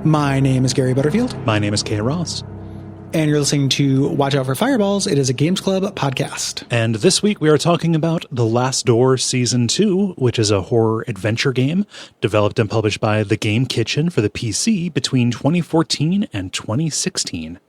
My name is Gary Butterfield. My name is Kay Ross. And you're listening to Watch Out for Fireballs. It is a Games Club podcast. And this week we are talking about The Last Door Season 2, which is a horror adventure game developed and published by The Game Kitchen for the PC between 2014 and 2016.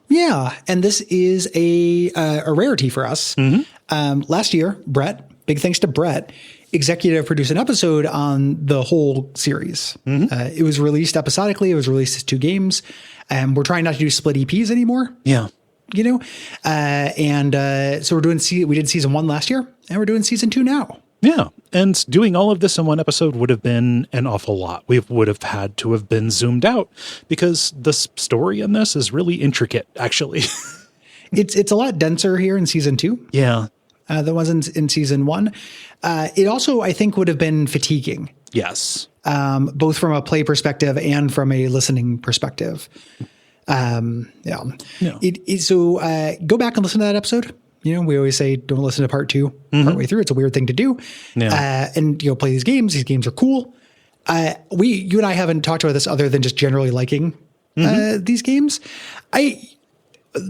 Yeah, and this is a rarity for us. Mm-hmm. Last year, Brett, big thanks to Brett, executive produced an episode on the whole series. Mm-hmm. It was released episodically. It was released as 2 games. We're trying not to do split EPs anymore. Yeah. You know? So we did season 1 last year, and we're doing season 2 now. Yeah. And doing all of this in one episode would have been an awful lot. We would have had to have been zoomed out because the story in this is really intricate, actually. It's a lot denser here in season 2. Yeah. Than was in season 1. It also, I think, would have been fatiguing. Yes. Both from a play perspective and from a listening perspective. Yeah. So go back and listen to that episode. You know, we always say don't listen to part 2 partway through. It's a weird thing to do. Yeah. And play these games. These games are cool. You and I haven't talked about this other than just generally liking these games.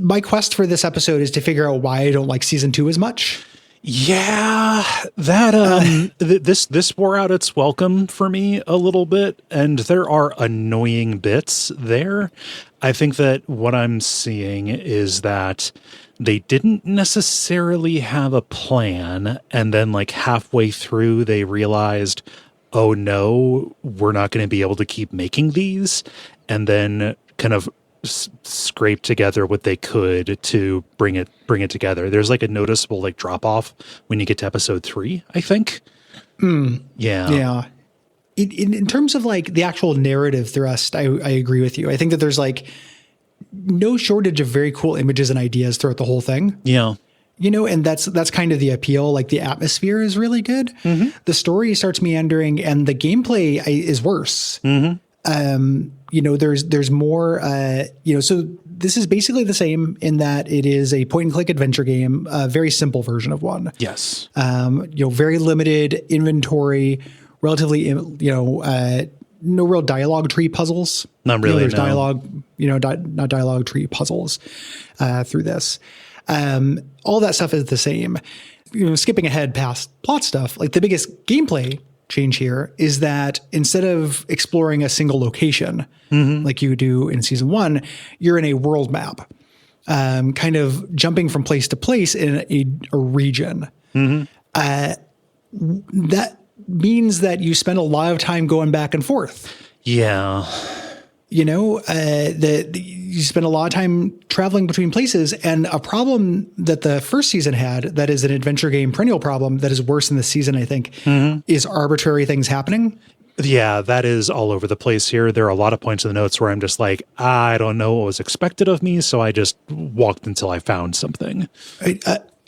My quest for this episode is to figure out why I don't like season 2 as much. Yeah, that this wore out its welcome for me a little bit, and there are annoying bits there. I think that what I'm seeing is that they didn't necessarily have a plan, and then like halfway through they realized, oh no, we're not going to be able to keep making these, and then kind of scrape together what they could to bring it together. There's like a noticeable like drop off when you get to episode 3, I think. Yeah. In terms of like the actual narrative thrust, I agree with you. I think that there's like no shortage of very cool images and ideas throughout the whole thing. Yeah. You know, and that's kind of the appeal. Like the atmosphere is really good. Mm-hmm. The story starts meandering and the gameplay is worse. Mm-hmm. There's more, so this is basically the same in that it is a point and click adventure game, a very simple version of one. Yes. Very limited inventory, relatively, no real dialogue tree puzzles. Not really. There's dialogue, not dialogue tree puzzles, through this. All that stuff is the same. Skipping ahead past plot stuff, like the biggest gameplay change here is that instead of exploring a single location like you do in season 1, you're in a world map, kind of jumping from place to place in a region. That means that you spend a lot of time going back and forth. Yeah. You spend a lot of time traveling between places, and a problem that the first season had, that is an adventure game perennial problem that is worse in this season, I think, is arbitrary things happening. Yeah, that is all over the place here. There are a lot of points in the notes where I'm just like, I don't know what was expected of me, so I just walked until I found something.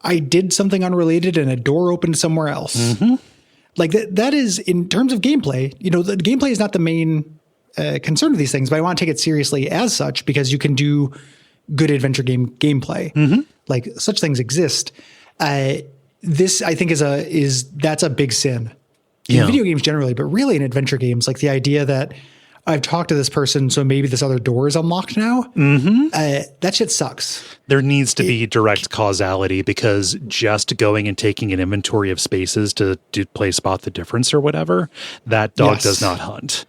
I did something unrelated and a door opened somewhere else. Like that is, in terms of gameplay, the gameplay is not the main concern of these things, but I want to take it seriously as such because you can do good adventure game gameplay. Like such things exist. This I think that's a big sin in video games generally, but really in adventure games, like the idea that, I've talked to this person, so maybe this other door is unlocked now. That shit sucks. There needs to be direct causality, because just going and taking an inventory of spaces to play spot the difference or whatever, that dog does not hunt.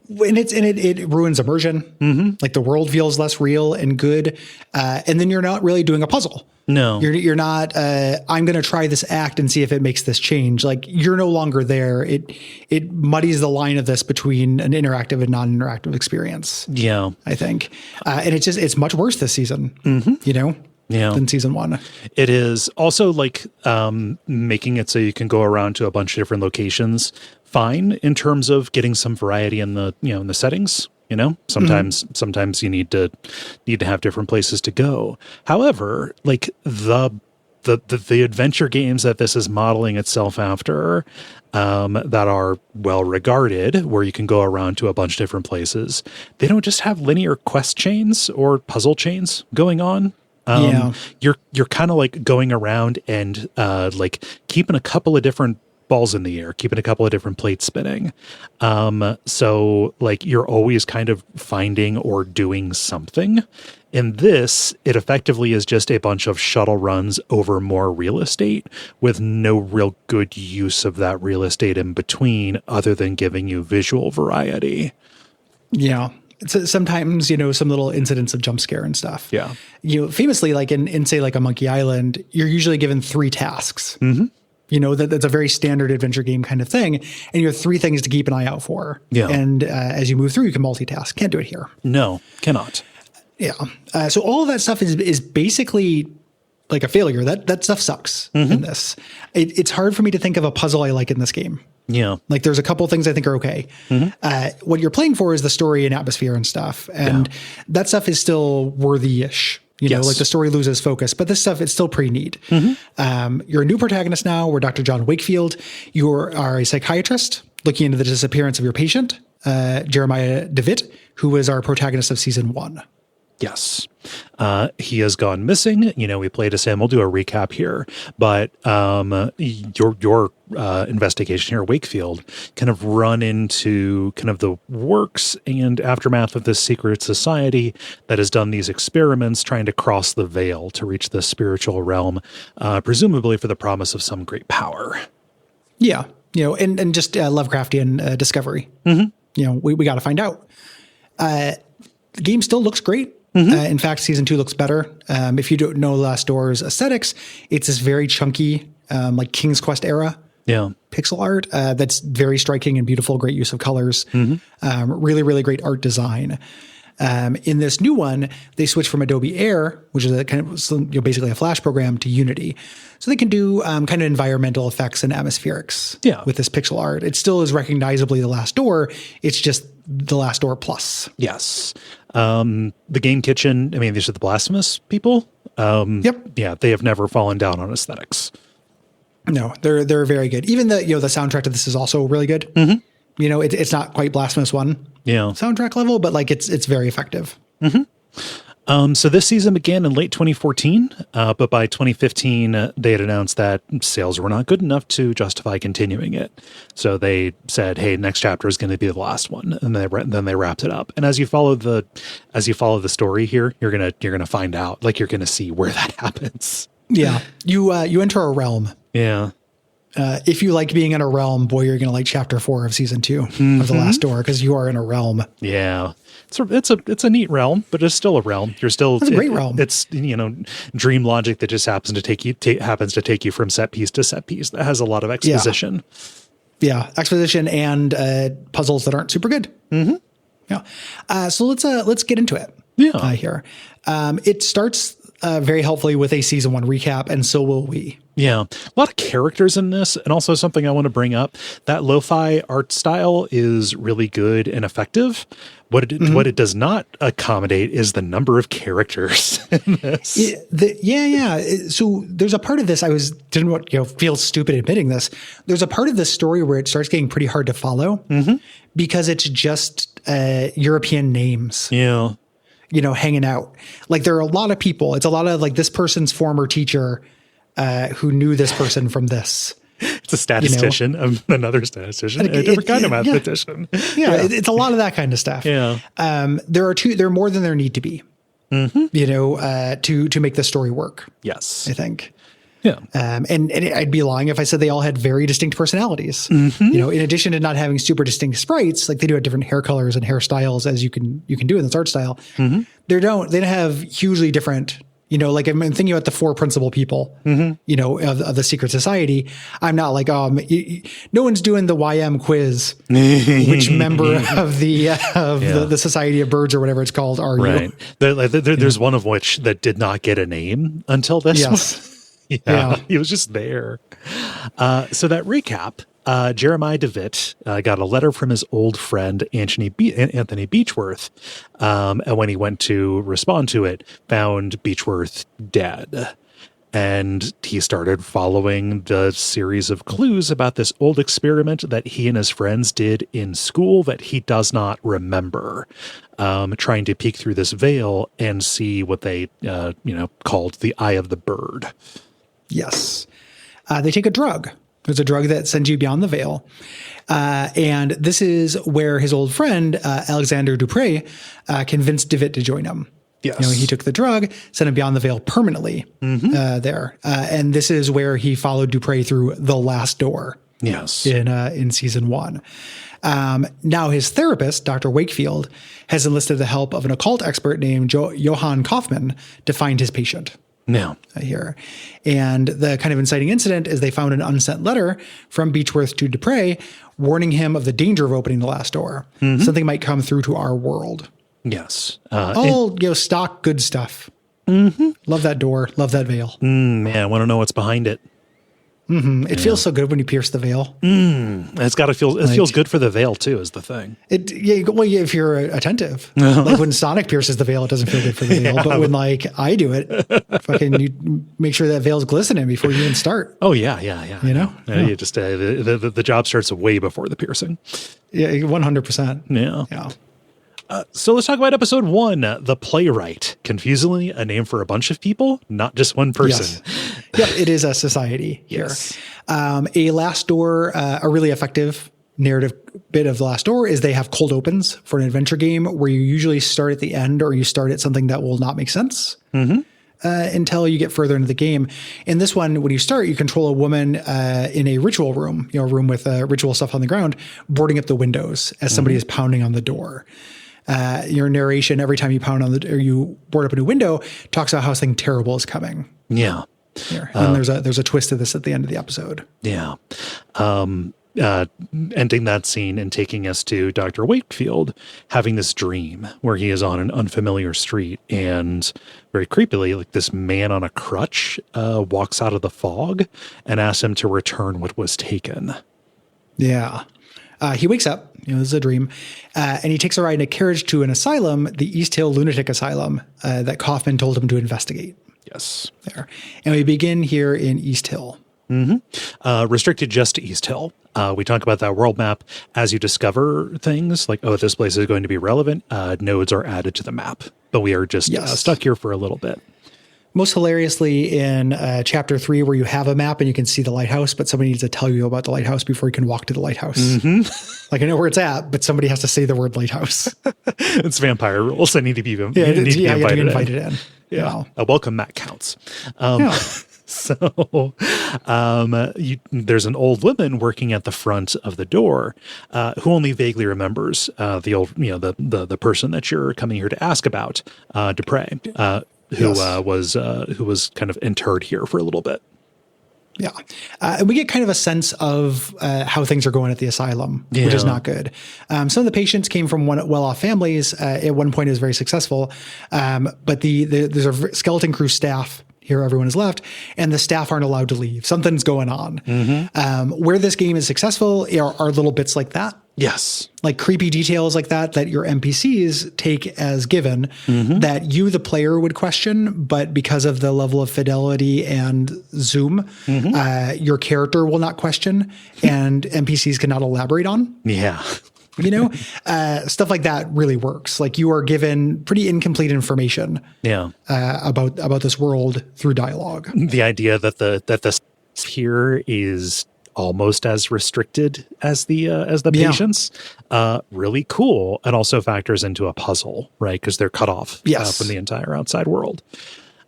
And it ruins immersion. Like the world feels less real and good. And then you're not really doing a puzzle. No, you're not, I'm going to try this act and see if it makes this change. Like you're no longer there. It muddies the line of this between an interactive and non-interactive experience. Yeah. I think. And it's much worse this season, than season 1. It is also like, making it so you can go around to a bunch of different locations. Fine in terms of getting some variety in the, in the settings. Sometimes you need to have different places to go. However, like the adventure games that this is modeling itself after, that are well regarded, where you can go around to a bunch of different places, they don't just have linear quest chains or puzzle chains going on. You're kind of like going around and like keeping a couple of different balls in the air, keeping a couple of different plates spinning. So like you're always kind of finding or doing something. In this, it effectively is just a bunch of shuttle runs over more real estate with no real good use of that real estate in between, other than giving you visual variety. Yeah. Sometimes, some little incidents of jump scare and stuff. Yeah. Famously, like in say like a Monkey Island, you're usually given 3 tasks. That's a very standard adventure game kind of thing. And you have 3 things to keep an eye out for. Yeah. And as you move through, you can multitask. Can't do it here. No, cannot. Yeah. So all of that stuff is basically like a failure. That stuff sucks in this. It's hard for me to think of a puzzle I like in this game. Yeah. Like there's a couple things I think are okay. What you're playing for is the story and atmosphere and stuff. And that stuff is still worthy-ish. Like the story loses focus, but this stuff, it's still pretty neat. You're a new protagonist now. We're Dr. John Wakefield. You are a psychiatrist looking into the disappearance of your patient, Jeremiah DeWitt, who was our protagonist of season 1. Yes. He has gone missing. We played as him. We'll do a recap here, but your investigation here at Wakefield kind of run into kind of the works and aftermath of this secret society that has done these experiments trying to cross the veil to reach the spiritual realm, presumably for the promise of some great power. Yeah. And just Lovecraftian discovery. We got to find out. The game still looks great. In fact, season 2 looks better. If you don't know Last Door's aesthetics, it's this very chunky, like King's Quest era pixel art that's very striking and beautiful, great use of colors, really, really great art design. In this new one, they switch from Adobe Air, which is a kind of basically a Flash program, to Unity. So they can do kind of environmental effects and atmospherics with this pixel art. It still is recognizably The Last Door. It's just The Last Door Plus. Yes. The Game Kitchen, these are the Blasphemous people. Yeah, they have never fallen down on aesthetics. No, they're very good. Even the soundtrack to this is also really good. It's not quite Blasphemous 1 soundtrack level, but like it's very effective. So this season began in late 2014, but by 2015, they had announced that sales were not good enough to justify continuing it. So they said, "Hey, next chapter is going to be the last one," and then they wrapped it up. And as you follow the story here, you're gonna find out, like you're gonna see where that happens. Yeah, you enter a realm. Yeah. If you like being in a realm, boy, you're going to like chapter 4 of season 2 of The Last Door, because you are in a realm. Yeah. It's a neat realm, but it's still a realm. It's a great realm. It's, dream logic that just happens to take you from set piece to set piece. That has a lot of exposition. Yeah. Exposition and puzzles that aren't super good. Yeah. So let's get into it. Yeah. Here. It starts very helpfully with a season 1 recap, and so will we. Yeah. A lot of characters in this, and also something I want to bring up, that lo-fi art style is really good and effective. What it does not accommodate is the number of characters in this. Yeah. So there's a part of this feel stupid admitting this. There's a part of this story where it starts getting pretty hard to follow because it's just European names. Yeah. Hanging out. Like there are a lot of people. It's a lot of like this person's former teacher who knew this person from this. It's a statistician, another statistician, a different kind of mathematician. Yeah, it's a lot of that kind of stuff. Yeah. There are more than there need to be, to make the story work. Yes. I think. Yeah. And I'd be lying if I said they all had very distinct personalities. In addition to not having super distinct sprites, like they do have different hair colors and hairstyles as you can do in this art style. They don't have hugely different, like I'm thinking about the four principal people, of the secret society. I'm not like, no one's doing the YM quiz. Which member of the Society of Birds or whatever it's called are you? There's one of which that did not get a name until this. Yes. Yeah, he was just there. So that recap, Jeremiah DeWitt got a letter from his old friend Anthony Beechworth, and when he went to respond to it, found Beechworth dead. And he started following the series of clues about this old experiment that he and his friends did in school that he does not remember, trying to peek through this veil and see what they, called the eye of the bird. Yes. They take a drug. There's a drug that sends you beyond the veil. And this is where his old friend, Alexander Dupre, convinced DeWitt to join him. Yes. He took the drug, sent him beyond the veil permanently there. And this is where he followed Dupre through the last door. Yes. In season 1. Now his therapist, Dr. Wakefield, has enlisted the help of an occult expert named Johann Kaufmann to find his patient. No. Here. And the kind of inciting incident is they found an unsent letter from Beechworth to Dupre warning him of the danger of opening the last door. Something might come through to our world. Yes. All stock good stuff. Love that door. Love that veil. Man, I want to know what's behind it. It feels so good when you pierce the veil. It's got to feel. It feels good for the veil too. Is the thing. If you're attentive, like when Sonic pierces the veil, it doesn't feel good for the veil. But when I do it, fucking you make sure that veil's glistening before you even start. Oh yeah. You just the job starts way before the piercing. Yeah, 100%. Yeah. So let's talk about episode 1, The Playwright. Confusingly, a name for a bunch of people, not just one person. Yes. Yep, it is a society here. Yes. A Last Door, a really effective narrative bit of The Last Door is they have cold opens for an adventure game where you usually start at the end or you start at something that will not make sense. Until you get further into the game. In this one, when you start, you control a woman in a ritual room, a room with ritual stuff on the ground, boarding up the windows as somebody is pounding on the door. Your narration every time you pound on or you board up a new window talks about how something terrible is coming. Yeah. Here. And there's a twist to this at the end of the episode. Yeah. Ending that scene and taking us to Dr. Wakefield having this dream where he is on an unfamiliar street and very creepily, like this man on a crutch walks out of the fog and asks him to return what was taken. Yeah. He wakes up, this is a dream, and he takes a ride in a carriage to an asylum, the East Hill Lunatic Asylum, that Kaufman told him to investigate. Yes. There. And we begin here in East Hill. Restricted just to East Hill. We talk about that world map as you discover things like, this place is going to be relevant. Nodes are added to the map, but we are just stuck here for a little bit. Most hilariously in chapter 3 where you have a map and you can see the lighthouse, but somebody needs to tell you about the lighthouse before you can walk to the lighthouse. Like I know where it's at, but somebody has to say the word lighthouse. It's vampire rules. I need to be, you have to be invited in. Yeah. A welcome mat counts. So there's an old woman working at the front of the door who only vaguely remembers the old, the person that you're coming here to ask about, Dupre. Who was kind of interred here for a little bit. Yeah. And we get kind of a sense of how things are going at the asylum, which is not good. Some of the patients came from well-off families. At one point it was very successful. But there's a skeleton crew staff here. Everyone is left and the staff aren't allowed to leave. Something's going on. Where this game is successful are little bits like that. Yes. Like creepy details like that your NPCs take as given that you, the player, would question, but because of the level of fidelity and zoom, your character will not question and NPCs cannot elaborate on. Yeah. Stuff like that really works. Like you are given pretty incomplete information about this world through dialogue. The idea that the here is almost as restricted as the patients. Really cool, and also factors into a puzzle, right? Because they're cut off from the entire outside world.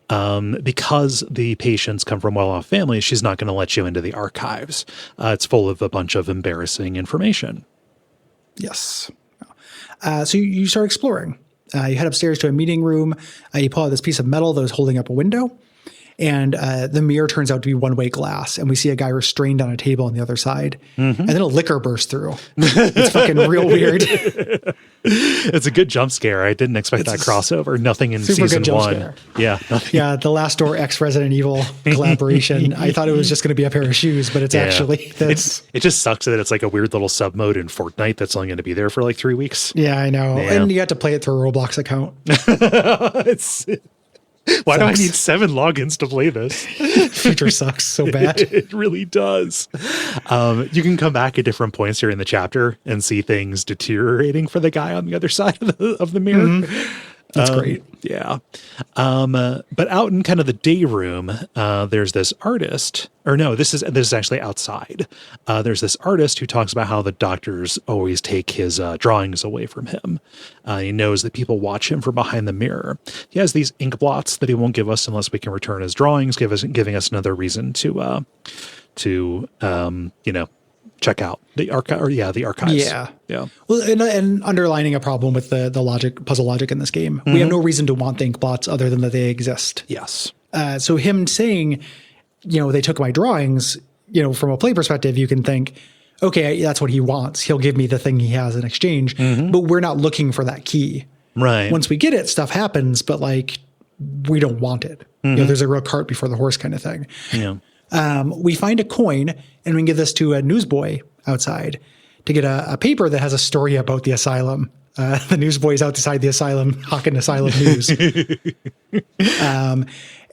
Because the patients come from well-off families, she's not going to let you into the archives. It's full of a bunch of embarrassing information. Yes. So you start exploring. You head upstairs to a meeting room. You pull out this piece of metal that was holding up a window. And the mirror turns out to be one-way glass. And we see a guy restrained on a table on the other side. Mm-hmm. And then a liquor bursts through. It's fucking real weird. It's a good jump scare. I didn't expect that crossover. Nothing in season one. Scare. Yeah. Yeah. The Last Door X Resident Evil collaboration. I thought it was just going to be a pair of shoes, but it's actually this. It just sucks that it's like a weird little sub mode in Fortnite that's only going to be there for like 3 weeks. Yeah, I know. Yeah. And you have to play it through a Roblox account. Why do I need 7 logins to play this? Feature sucks so bad. It really does. You can come back at different points during the chapter and see things deteriorating for the guy on the other side of the mirror. Mm-hmm. That's great. Yeah. But out in kind of the day room, there's this artist, or no, this is actually outside. There's this artist who talks about how the doctors always take his drawings away from him. He knows that people watch him from behind the mirror. He has these ink blots that he won't give us unless we can return his drawings, giving us another reason to check out the archives. Yeah. Well, and underlining a problem with the puzzle logic in this game. Mm-hmm. We have no reason to want the ink blots other than that they exist. Yes. So him saying, they took my drawings, from a play perspective, you can think, okay, that's what he wants. He'll give me the thing he has in exchange, but we're not looking for that key. Right. Once we get it, stuff happens, but we don't want it. Mm-hmm. There's a real cart before the horse kind of thing. Yeah. We find a coin and we can give this to a newsboy outside to get a paper that has a story about the asylum. The newsboy's outside the asylum hawking asylum news.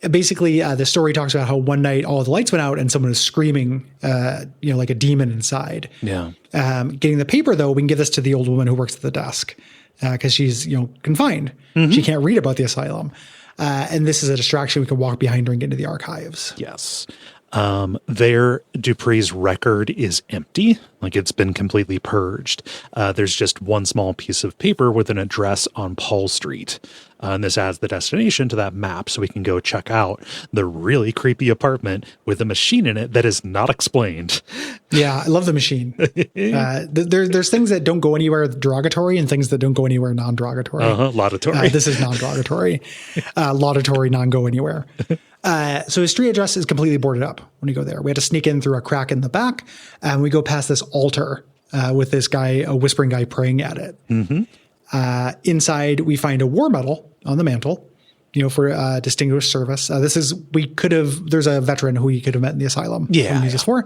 Basically, the story talks about how one night all the lights went out and someone was screaming, like a demon inside. Yeah. Getting the paper, though, we can give this to the old woman who works at the desk because she's, confined. Mm-hmm. She can't read about the asylum. And this is a distraction. We can walk behind her and get into the archives. Yes. There, Dupree's record is empty, like it's been completely purged. There's just one small piece of paper with an address on Paul Street. And this adds the destination to that map so we can go check out the really creepy apartment with a machine in it that is not explained. Yeah, I love the machine. There's things that don't go anywhere derogatory and things that don't go anywhere non-derogatory. Laudatory. This is non-derogatory. Laudatory, non-go anywhere. So his street address is completely boarded up when we go there. We had to sneak in through a crack in the back, and we go past this altar with this guy, a whispering guy, praying at it. Mm-hmm. Inside, we find a war medal on the mantle, for distinguished service. There's a veteran who we could have met in the asylum. Yeah. Use this for.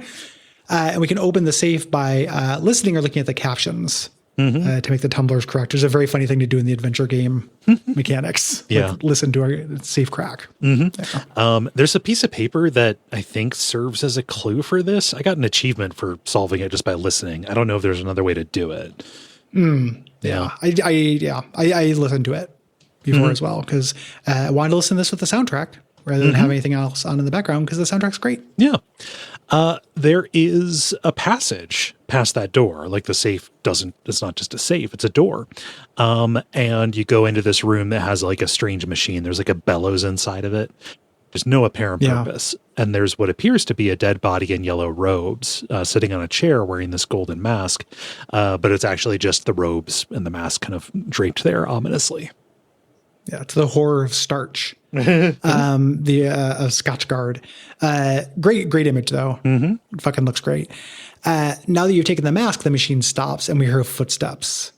And we can open the safe by listening or looking at the captions. Mm-hmm. To make the tumblers correct. There's a very funny thing to do in the adventure game mechanics. Yeah. Listen to a safe crack. Mm-hmm. Yeah. There's a piece of paper that I think serves as a clue for this. I got an achievement for solving it just by listening. I don't know if there's another way to do it. Yeah. I listened to it before as well because I wanted to listen to this with the soundtrack rather than have anything else on in the background because the soundtrack's great. Yeah. There is a passage past that door. Like the safe it's not just a safe, it's a door. And you go into this room that has like a strange machine. There's like a bellows inside of it. There's no apparent purpose. And there's what appears to be a dead body in yellow robes, sitting on a chair wearing this golden mask. But it's actually just the robes and the mask kind of draped there ominously. Yeah, it's the horror of starch. Of Scotch Guard. Great image though. Mm-hmm. Fucking looks great. Now that you've taken the mask, the machine stops and we hear footsteps.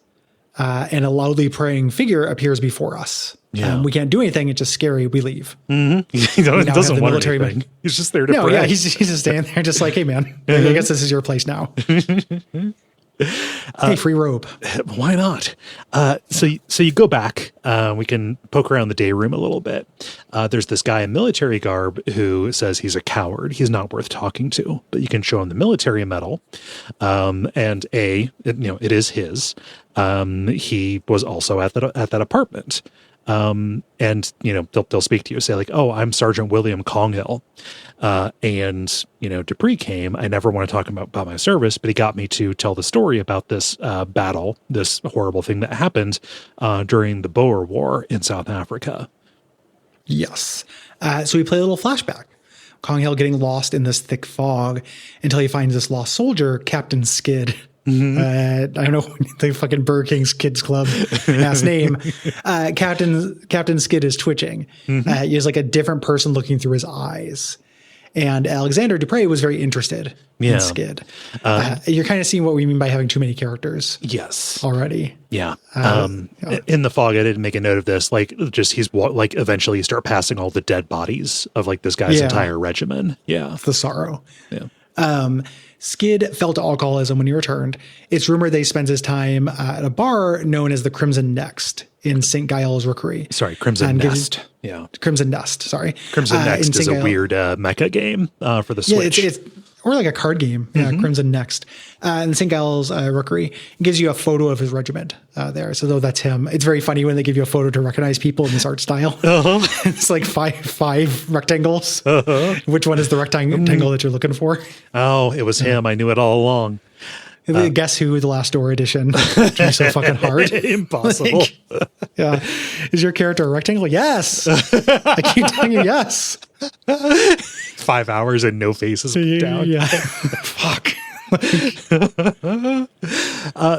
And a loudly praying figure appears before us. Yeah. We can't do anything. It's just scary. We leave. Mm-hmm. He doesn't want anything. He's just there to pray. Yeah, he's just standing there just like, hey man, I guess this is your place now. Hey, free robe. Why not? So you go back. We can poke around the day room a little bit. There's this guy in military garb who says he's a coward. He's not worth talking to, but you can show him the military medal. And it is his. He was also at that apartment. And, they'll speak to you, say like, oh, I'm Sergeant William Conghill. And, Dupree came. I never want to talk about my service, but he got me to tell the story about this battle, this horrible thing that happened during the Boer War in South Africa. Yes. So we play a little flashback. Conghill getting lost in this thick fog until he finds this lost soldier, Captain Skid. I don't know the fucking Burger King's Kids Club ass name. Captain Skid is twitching. He has like a different person looking through his eyes. And Alexander Dupre was very interested in Skid. You're kind of seeing what we mean by having too many characters. Yes. Already. Yeah. In the fog, I didn't make a note of this. Like, just eventually you start passing all the dead bodies of like this guy's entire regiment. Yeah. The sorrow. Yeah. Skid fell to alcoholism when he returned. It's rumored that he spends his time at a bar known as the Crimson Next in St. Giles Rookery. Sorry, Crimson Nest. Crimson Nest, sorry. Crimson Next is a weird mecha game for the Switch. It's or like a card game. Yeah, Crimson Next. In St. Giles Rookery. It gives you a photo of his regiment there. So though that's him. It's very funny when they give you a photo to recognize people in this art style. It's like five rectangles. Which one is the rectangle that you're looking for? Oh, it was him. I knew it all along. Guess Who, the Last Door edition. It's so fucking hard. Impossible. Is your character a rectangle? Yes. I keep telling you yes. 5 hours and no faces down. Yeah. Fuck.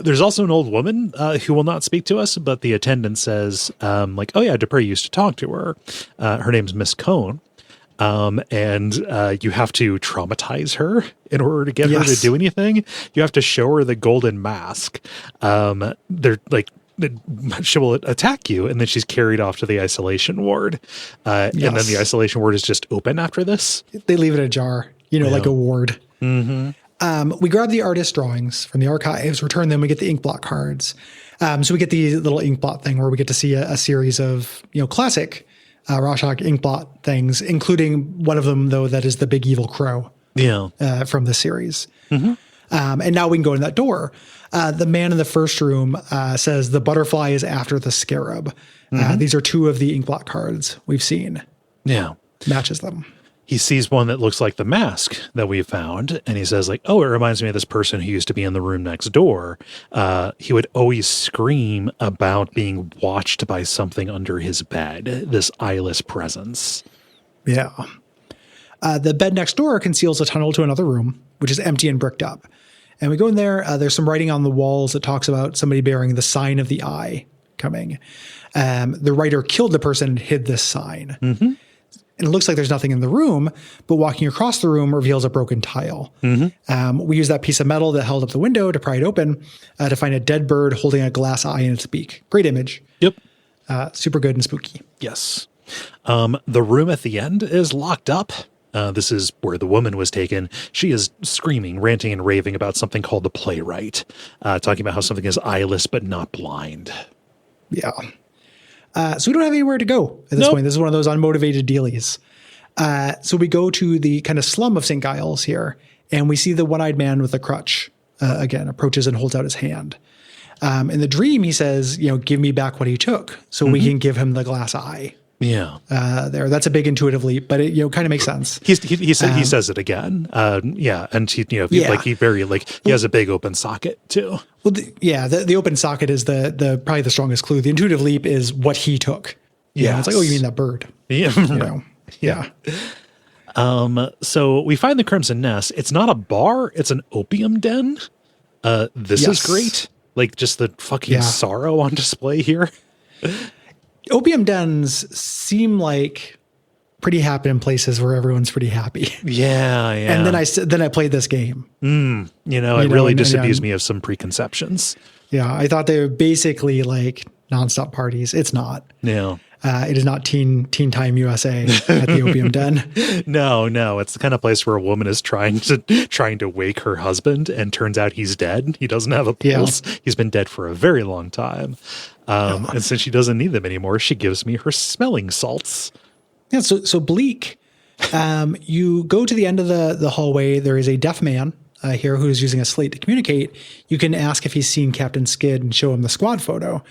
There's also an old woman who will not speak to us, but the attendant says, oh yeah, Dupree used to talk to her. Her name's Miss Cone. And you have to traumatize her in order to get her to do anything. You have to show her the golden mask. They're like, she will attack you, and then she's carried off to the isolation ward. And then the isolation ward is just open after this. They leave it ajar, like a ward. We grab the artist drawings from the archives, return them, we get the ink blot cards. So we get the little ink blot thing where we get to see a series of, classic Rorschach inkblot things, including one of them, though, that is the big evil crow from the series. And now we can go in that door. The man in the first room says the butterfly is after the scarab. These are two of the inkblot cards we've seen. Yeah. Matches them. He sees one that looks like the mask that we found, and he says like, oh, it reminds me of this person who used to be in the room next door. He would always scream about being watched by something under his bed, this eyeless presence. Yeah. The bed next door conceals a tunnel to another room, which is empty and bricked up. And we go in there. There's some writing on the walls that talks about somebody bearing the sign of the eye coming. The writer killed the person and hid this sign. And it looks like there's nothing in the room, but walking across the room reveals a broken tile. We use that piece of metal that held up the window to pry it open to find a dead bird holding a glass eye in its beak. Great image. Yep. Super good and spooky. Yes. The room at the end is locked up. This is where the woman was taken. She is screaming, ranting, and raving about something called the playwright, talking about how something is eyeless but not blind. Yeah. So we don't have anywhere to go at this point. This is one of those unmotivated dealies. So we go to the kind of slum of St. Giles here, and we see the one-eyed man with a crutch, again, approaches and holds out his hand. In the dream, he says, give me back what he took so we can give him the glass eye. Yeah. That's a big intuitive leap, but it, kind of makes sense. He says it again. Yeah. And he has a big open socket too. Well, the open socket is the probably the strongest clue. The intuitive leap is what he took. Yeah. It's like, oh, you mean that bird? Yeah. Yeah. So we find the Crimson Nest. It's not a bar. It's an opium den. This is great. Like just the fucking sorrow on display here. Opium dens seem like pretty happen in places where everyone's pretty happy. Yeah. And then I played this game. It really disabused me of some preconceptions. Yeah, I thought they were basically like nonstop parties. It's not. No. It is not Teen Time USA at the Opium Den. No. It's the kind of place where a woman is trying to wake her husband, and turns out he's dead. He doesn't have a pulse. Yeah. He's been dead for a very long time. And since she doesn't need them anymore, she gives me her smelling salts. Yeah. So bleak. You go to the end of the hallway. There is a deaf man here who's using a slate to communicate, you can ask if he's seen Captain Skid and show him the squad photo.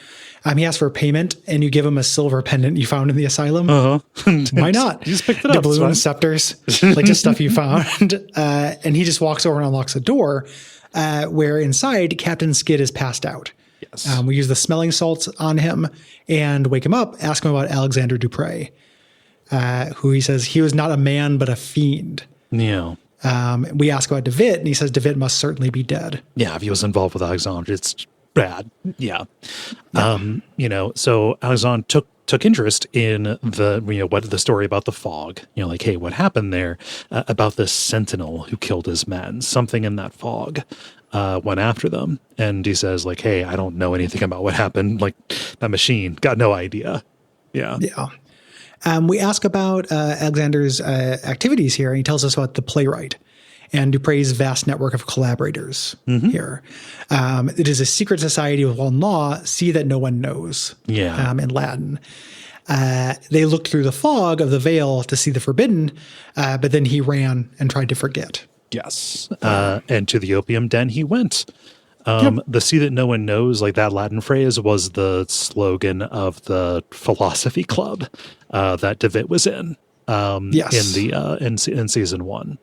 He asks for payment, and you give him a silver pendant you found in the asylum. Why not? You just picked it up. Doubloons, scepters, like just stuff you found. And he just walks over and unlocks the door, where inside Captain Skid is passed out. Yes. We use the smelling salts on him and wake him up, ask him about Alexander Dupre, who he says he was not a man but a fiend. Yeah. We ask about DeVitt, and he says DeVitt must certainly be dead. Yeah, if he was involved with Alexandre, it's bad. Yeah. So Alexandre took interest in the story about the fog. Like, hey, what happened there about this sentinel who killed his men? Something in that fog went after them. And he says, like, hey, I don't know anything about what happened. Like, that machine, got no idea. Yeah. Yeah. We ask about Alexander's activities here, and he tells us about the playwright and Dupre's vast network of collaborators here. It is a secret society with one law, see that no one knows, in Latin. They looked through the fog of the veil to see the forbidden, but then he ran and tried to forget. Yes. And to the opium den he went. The see that no one knows, like that Latin phrase was the slogan of the philosophy club that DeVitt was in in season 1.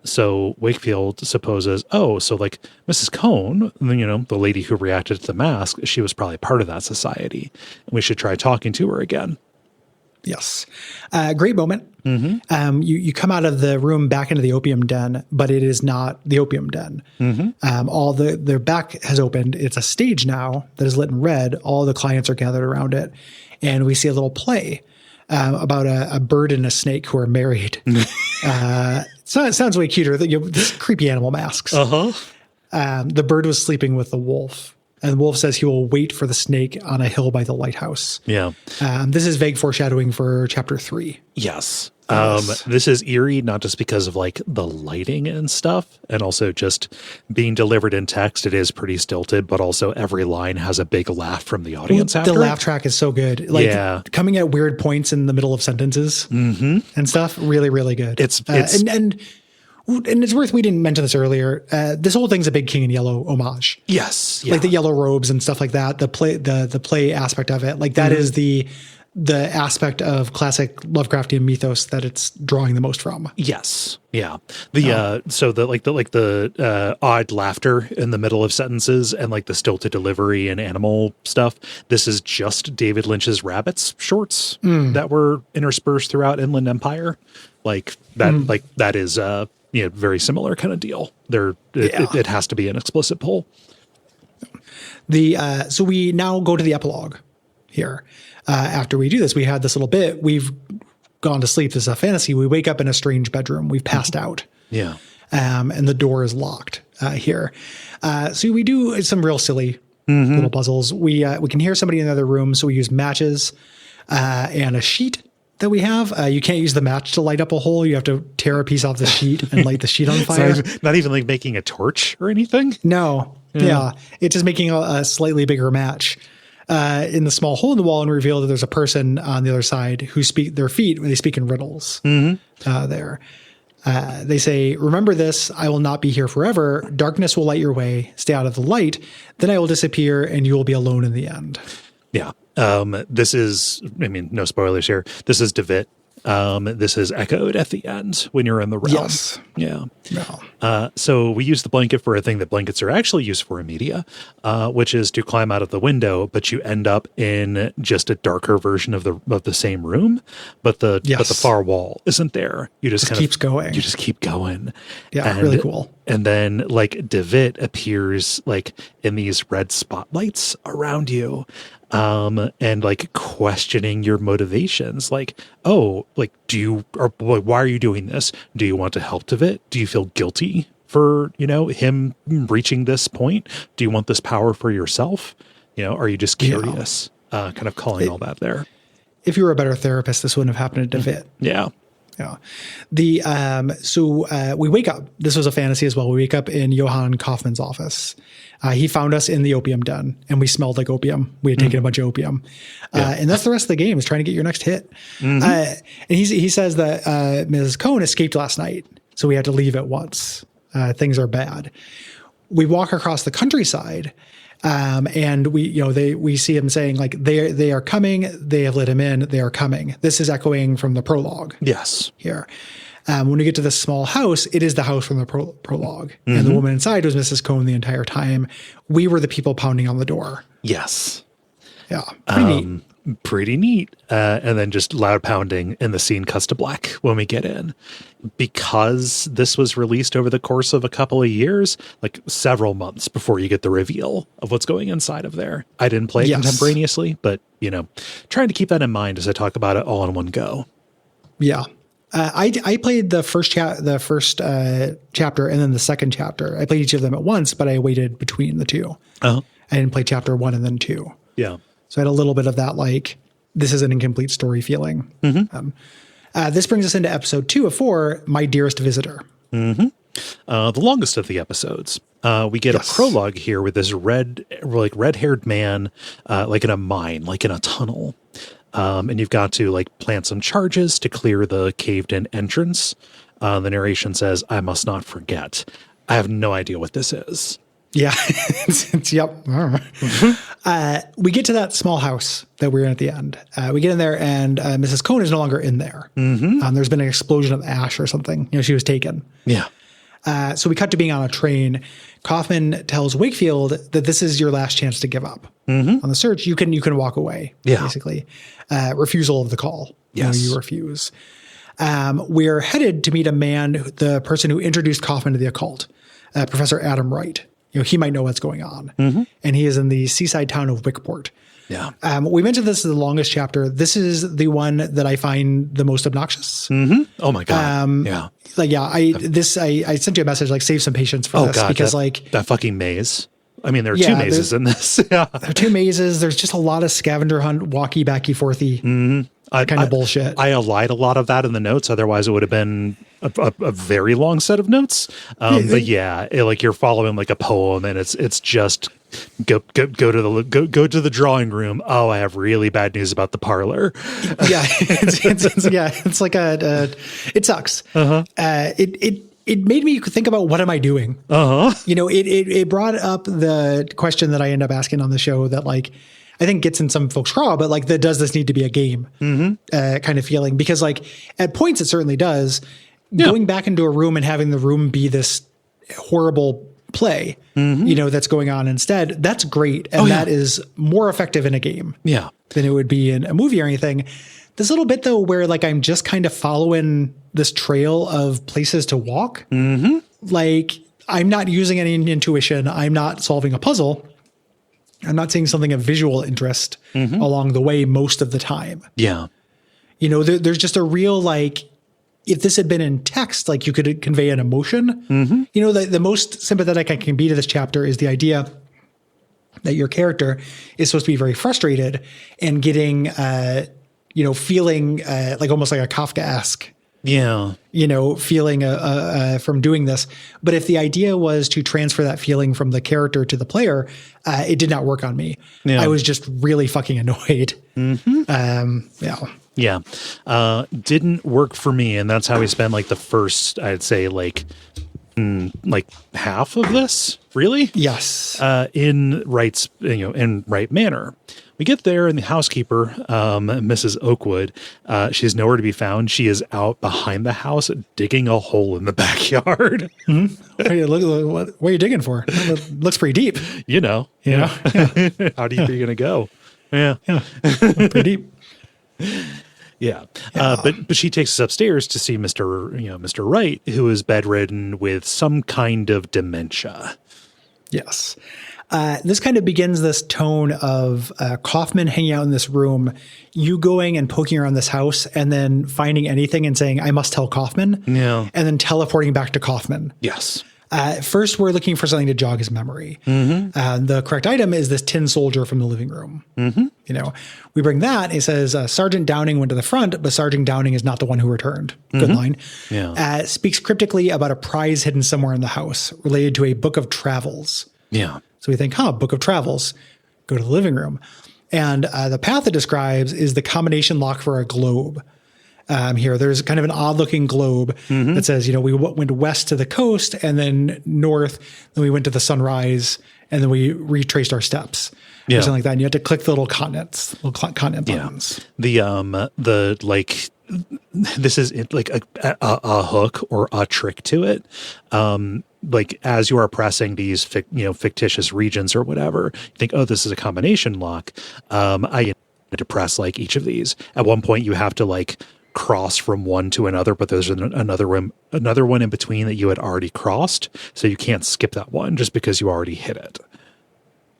So Wakefield supposes, so like Mrs. Cone, the lady who reacted to the mask, she was probably part of that society. We should try talking to her again. Yes. Great moment. You come out of the room back into the opium den, but it is not the opium den. All their back has opened. It's a stage now that is lit in red. All the clients are gathered around it. And we see a little play about a bird and a snake who are married. So it sounds way cuter. These creepy animal masks. The bird was sleeping with the wolf. And the wolf says he will wait for the snake on a hill by the lighthouse. Yeah. This is vague foreshadowing for chapter 3. Yes. This is eerie, not just because of like the lighting and stuff, and also just being delivered in text. It is pretty stilted, but also every line has a big laugh from the audience. The laugh track is so good. Like coming at weird points in the middle of sentences and stuff. Really, really good. And it's worth, we didn't mention this earlier. This whole thing's a big King in Yellow homage. Yes. Like the yellow robes and stuff like that. The play aspect of it. Like that is the aspect of classic Lovecraftian mythos that it's drawing the most from. Yes. Yeah. The odd laughter in the middle of sentences and like the stilted delivery and animal stuff. This is just David Lynch's Rabbits shorts that were interspersed throughout Inland Empire. Like that, that is very similar kind of deal. It has to be an explicit pull. So we now go to the epilogue here. After we do this, we had this little bit. We've gone to sleep. This is a fantasy. We wake up in a strange bedroom. We've passed out. Yeah. And the door is locked here. So we do some real silly little puzzles. We can hear somebody in the other room. So we use matches and a sheet that we have. You can't use the match to light up a hole. You have to tear a piece off the sheet and light the sheet on fire. Not even like making a torch or anything? No. Yeah. It's just making a slightly bigger match in the small hole in the wall and reveal that there's a person on the other side who speak in riddles there. They say, remember this, I will not be here forever. Darkness will light your way. Stay out of the light. Then I will disappear and you will be alone in the end. Yeah. This is, no spoilers here. This is DeVitt. This is echoed at the end when you're in the realm. Yes. Yeah. No. So we use the blanket for a thing that blankets are actually used for in media, which is to climb out of the window, but you end up in just a darker version of the same room, but the far wall isn't there. You just keeps going. You just keep going. Yeah. Really cool. And then like DeVitt appears like in these red spotlights around you. And like questioning your motivations, like, why are you doing this? Do you want to help DeVitt? Do you feel guilty for, him reaching this point? Do you want this power for yourself? Are you just curious? Kind of calling all that there. If you were a better therapist, this wouldn't have happened to DeVitt. Yeah. Yeah. So we wake up. This was a fantasy as well. We wake up in Johann Kaufmann's office. He found us in the opium den and we smelled like opium. We had taken a bunch of opium. And that's the rest of the game, is trying to get your next hit. And he says that Mrs. Cohn escaped last night, so we had to leave at once. Things are bad. We walk across the countryside, and we see him saying like they are coming. They have let him in. They are coming. This is echoing from the prologue. Yes. Here. When we get to this small house, it is the house from the prologue. And the woman inside was Mrs. Cohn the entire time. We were the people pounding on the door. Yes. Yeah. Pretty neat. Pretty neat. And then just loud pounding, and the scene cuts to black when we get in. Because this was released over the course of a couple of years, like several months before you get the reveal of what's going inside of there. I didn't play it contemporaneously, but, trying to keep that in mind as I talk about it all in one go. Yeah. I played the first chapter and then the second chapter. I played each of them at once, but I waited between the two. I didn't play chapter 1 and then 2. Yeah. So I had a little bit of that, like, this is an incomplete story feeling. This brings us into episode 2 of 4, My Dearest Visitor. The longest of the episodes. We get a prologue here with this red-haired man, like in a mine, like in a tunnel. And you've got to like plant some charges to clear the caved-in entrance. The narration says, "I must not forget." I have no idea what this is. Yeah. Yep. We get to that small house that we're in at the end. We get in there and Mrs. Cohn is no longer in there. There's been an explosion of ash or something. She was taken. Yeah. So we cut to being on a train. Kaufman tells Wakefield that this is your last chance to give up on the search. You can walk away, basically. Refusal of the call. Yes. You refuse. We're headed to meet a man, the person who introduced Kaufman to the occult, Professor Adam Wright. He might know what's going on. And he is in the seaside town of Wickport. Yeah. We mentioned this is the longest chapter. This is the one that I find the most obnoxious. Oh my God. Yeah. I sent you a message, like, save some patience for this. God, because that fucking maze. I mean, there are two mazes in this. Yeah. There are two mazes. There's just a lot of scavenger hunt, walkie, backy, forthy kind of bullshit. I allied a lot of that in the notes. Otherwise, it would have been a very long set of notes. But yeah, like you're following like a poem, and it's just go to the drawing room. Oh, I have really bad news about the parlor. Yeah, it's like it sucks. It made me think about, what am I doing? It brought up the question that I end up asking on the show that, like, I think gets in some folks' craw, but like, does this need to be a game kind of feeling? Because like at points it certainly does. Going back into a room and having the room be this horrible play, that's going on instead, that's great. And that is more effective in a game than it would be in a movie or anything. This little bit though, where like I'm just kind of following this trail of places to walk, like I'm not using any intuition. I'm not solving a puzzle. I'm not seeing something of visual interest along the way most of the time. Yeah. There's just a real, like, if this had been in text, like you could convey an emotion. The most sympathetic I can be to this chapter is the idea that your character is supposed to be very frustrated and getting, feeling like almost like a Kafkaesque. Yeah. Feeling from doing this. But if the idea was to transfer that feeling from the character to the player, it did not work on me. Yeah. I was just really fucking annoyed. Yeah. Didn't work for me. And that's how we spent like the first, I'd say like half of this, really? Yes. In right manner. We get there, and the housekeeper, Mrs. Oakwood, she's nowhere to be found. She is out behind the house digging a hole in the backyard. What are you digging for? It looks pretty deep. Yeah. How deep are you going to go? Yeah. Pretty deep. Yeah. But she takes us upstairs to see Mr. Wright, who is bedridden with some kind of dementia. Yes. This kind of begins this tone of Kaufman hanging out in this room, you going and poking around this house and then finding anything and saying, I must tell Kaufman. Yeah. And then teleporting back to Kaufman. Yes. First, we're looking for something to jog his memory. The correct item is this tin soldier from the living room. We bring that. It says, Sergeant Downing went to the front, but Sergeant Downing is not the one who returned. Good line. Yeah. Speaks cryptically about a prize hidden somewhere in the house related to a book of travels. Yeah. So we think, book of travels, go to the living room. And the path it describes is the combination lock for a globe. here. There's kind of an odd looking globe that says, we went west to the coast and then north, then we went to the sunrise and then we retraced our steps or something like that. And you have to click the little continent buttons. The like, this is like a hook or a trick to it. Like as you are pressing these, fictitious regions or whatever, you think, oh, this is a combination lock. I need to press like each of these. At one point you have to like cross from one to another, but there's another one in between that you had already crossed. So you can't skip that one just because you already hit it.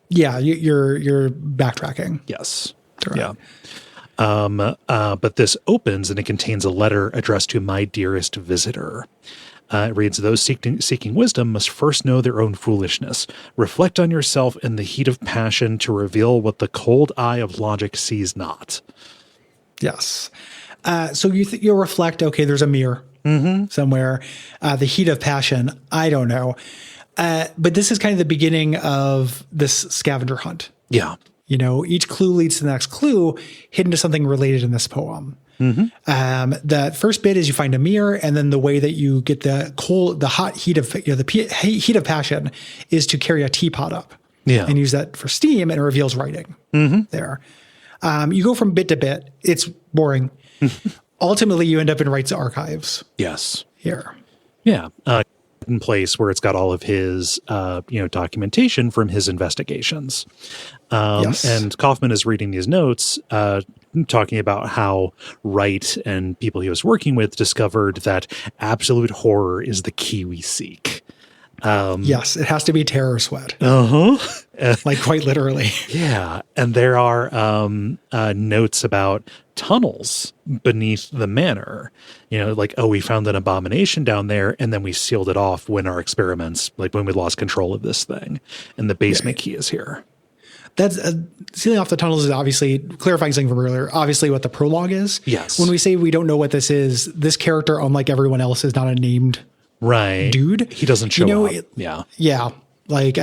Yeah. You're backtracking. Yes. Right. Yeah. But this opens and it contains a letter addressed to my dearest visitor. It reads, those seeking wisdom must first know their own foolishness. Reflect on yourself in the heat of passion to reveal what the cold eye of logic sees not. Yes. So you'll reflect, okay, there's a mirror somewhere. The heat of passion, I don't know. But this is kind of the beginning of this scavenger hunt. Yeah. Each clue leads to the next clue hidden to something related in this poem. The first bit is you find a mirror, and then the way that you get the hot heat of heat of passion is to carry a teapot up, and use that for steam, and it reveals writing there. You go from bit to bit. It's boring. Ultimately, you end up in Wright's archives. Yes. Here. Yeah. In place where it's got all of his, documentation from his investigations. And Kaufman is reading these notes, talking about how Wright and people he was working with discovered that absolute horror is the key we seek. Yes, it has to be terror sweat. Like quite literally. Yeah. And there are notes about tunnels beneath the manor. Like, oh, we found an abomination down there, and then we sealed it off when our experiments, like when we lost control of this thing. And the basement key is here. That's sealing off the tunnels is obviously clarifying something from earlier. Obviously, what the prologue is. Yes. When we say we don't know what this is, this character, unlike everyone else, is not a named dude. He doesn't show up. Yeah. Like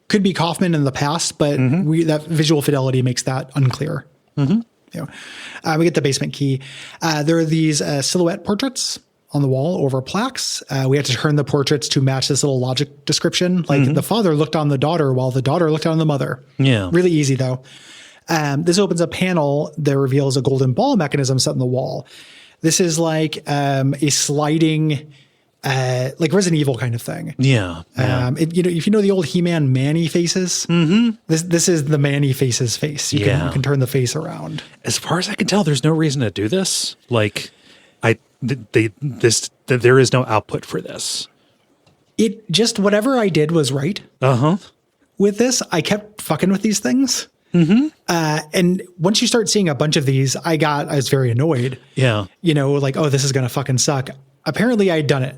could be Kaufman in the past, but that visual fidelity makes that unclear. We get the basement key. There are these silhouette portraits on the wall over plaques. We have to turn the portraits to match this little logic description. Like the father looked on the daughter while the daughter looked on the mother. Yeah. Really easy though. This opens a panel that reveals a golden ball mechanism set in the wall. This is like a sliding, like Resident Evil kind of thing. Yeah. If you know the old He-Man Manny faces, this is the Manny faces face. You can turn the face around. As far as I can tell, there's no reason to do this. Like, there is no output for this. It just, whatever I did was right. With this, I kept fucking with these things. And once you start seeing a bunch of these, I was very annoyed. Yeah. Like, oh, this is going to fucking suck. Apparently I had done it.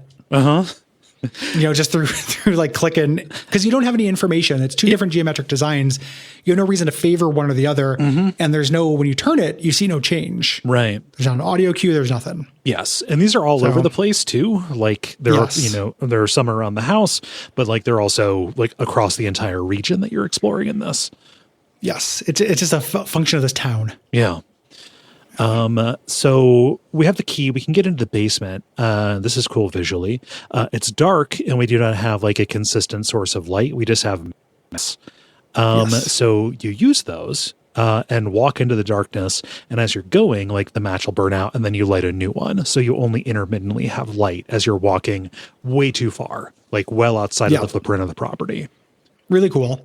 Just through like clicking, because you don't have any information. It's two different geometric designs. You have no reason to favor one or the other. And there's when you turn it, you see no change. Right. There's not an audio cue. There's nothing. Yes. And these are all over the place too. Like there are, there are some around the house, but like they're also like across the entire region that you're exploring in this. Yes. It's just a function of this town. Yeah. So we have the key. We can get into the basement. This is cool visually. It's dark and we do not have like a consistent source of light. We just have mess. So you use those, and walk into the darkness. And as you're going, like the match will burn out and then you light a new one. So you only intermittently have light as you're walking way too far, like well outside of the footprint of the property. Really cool.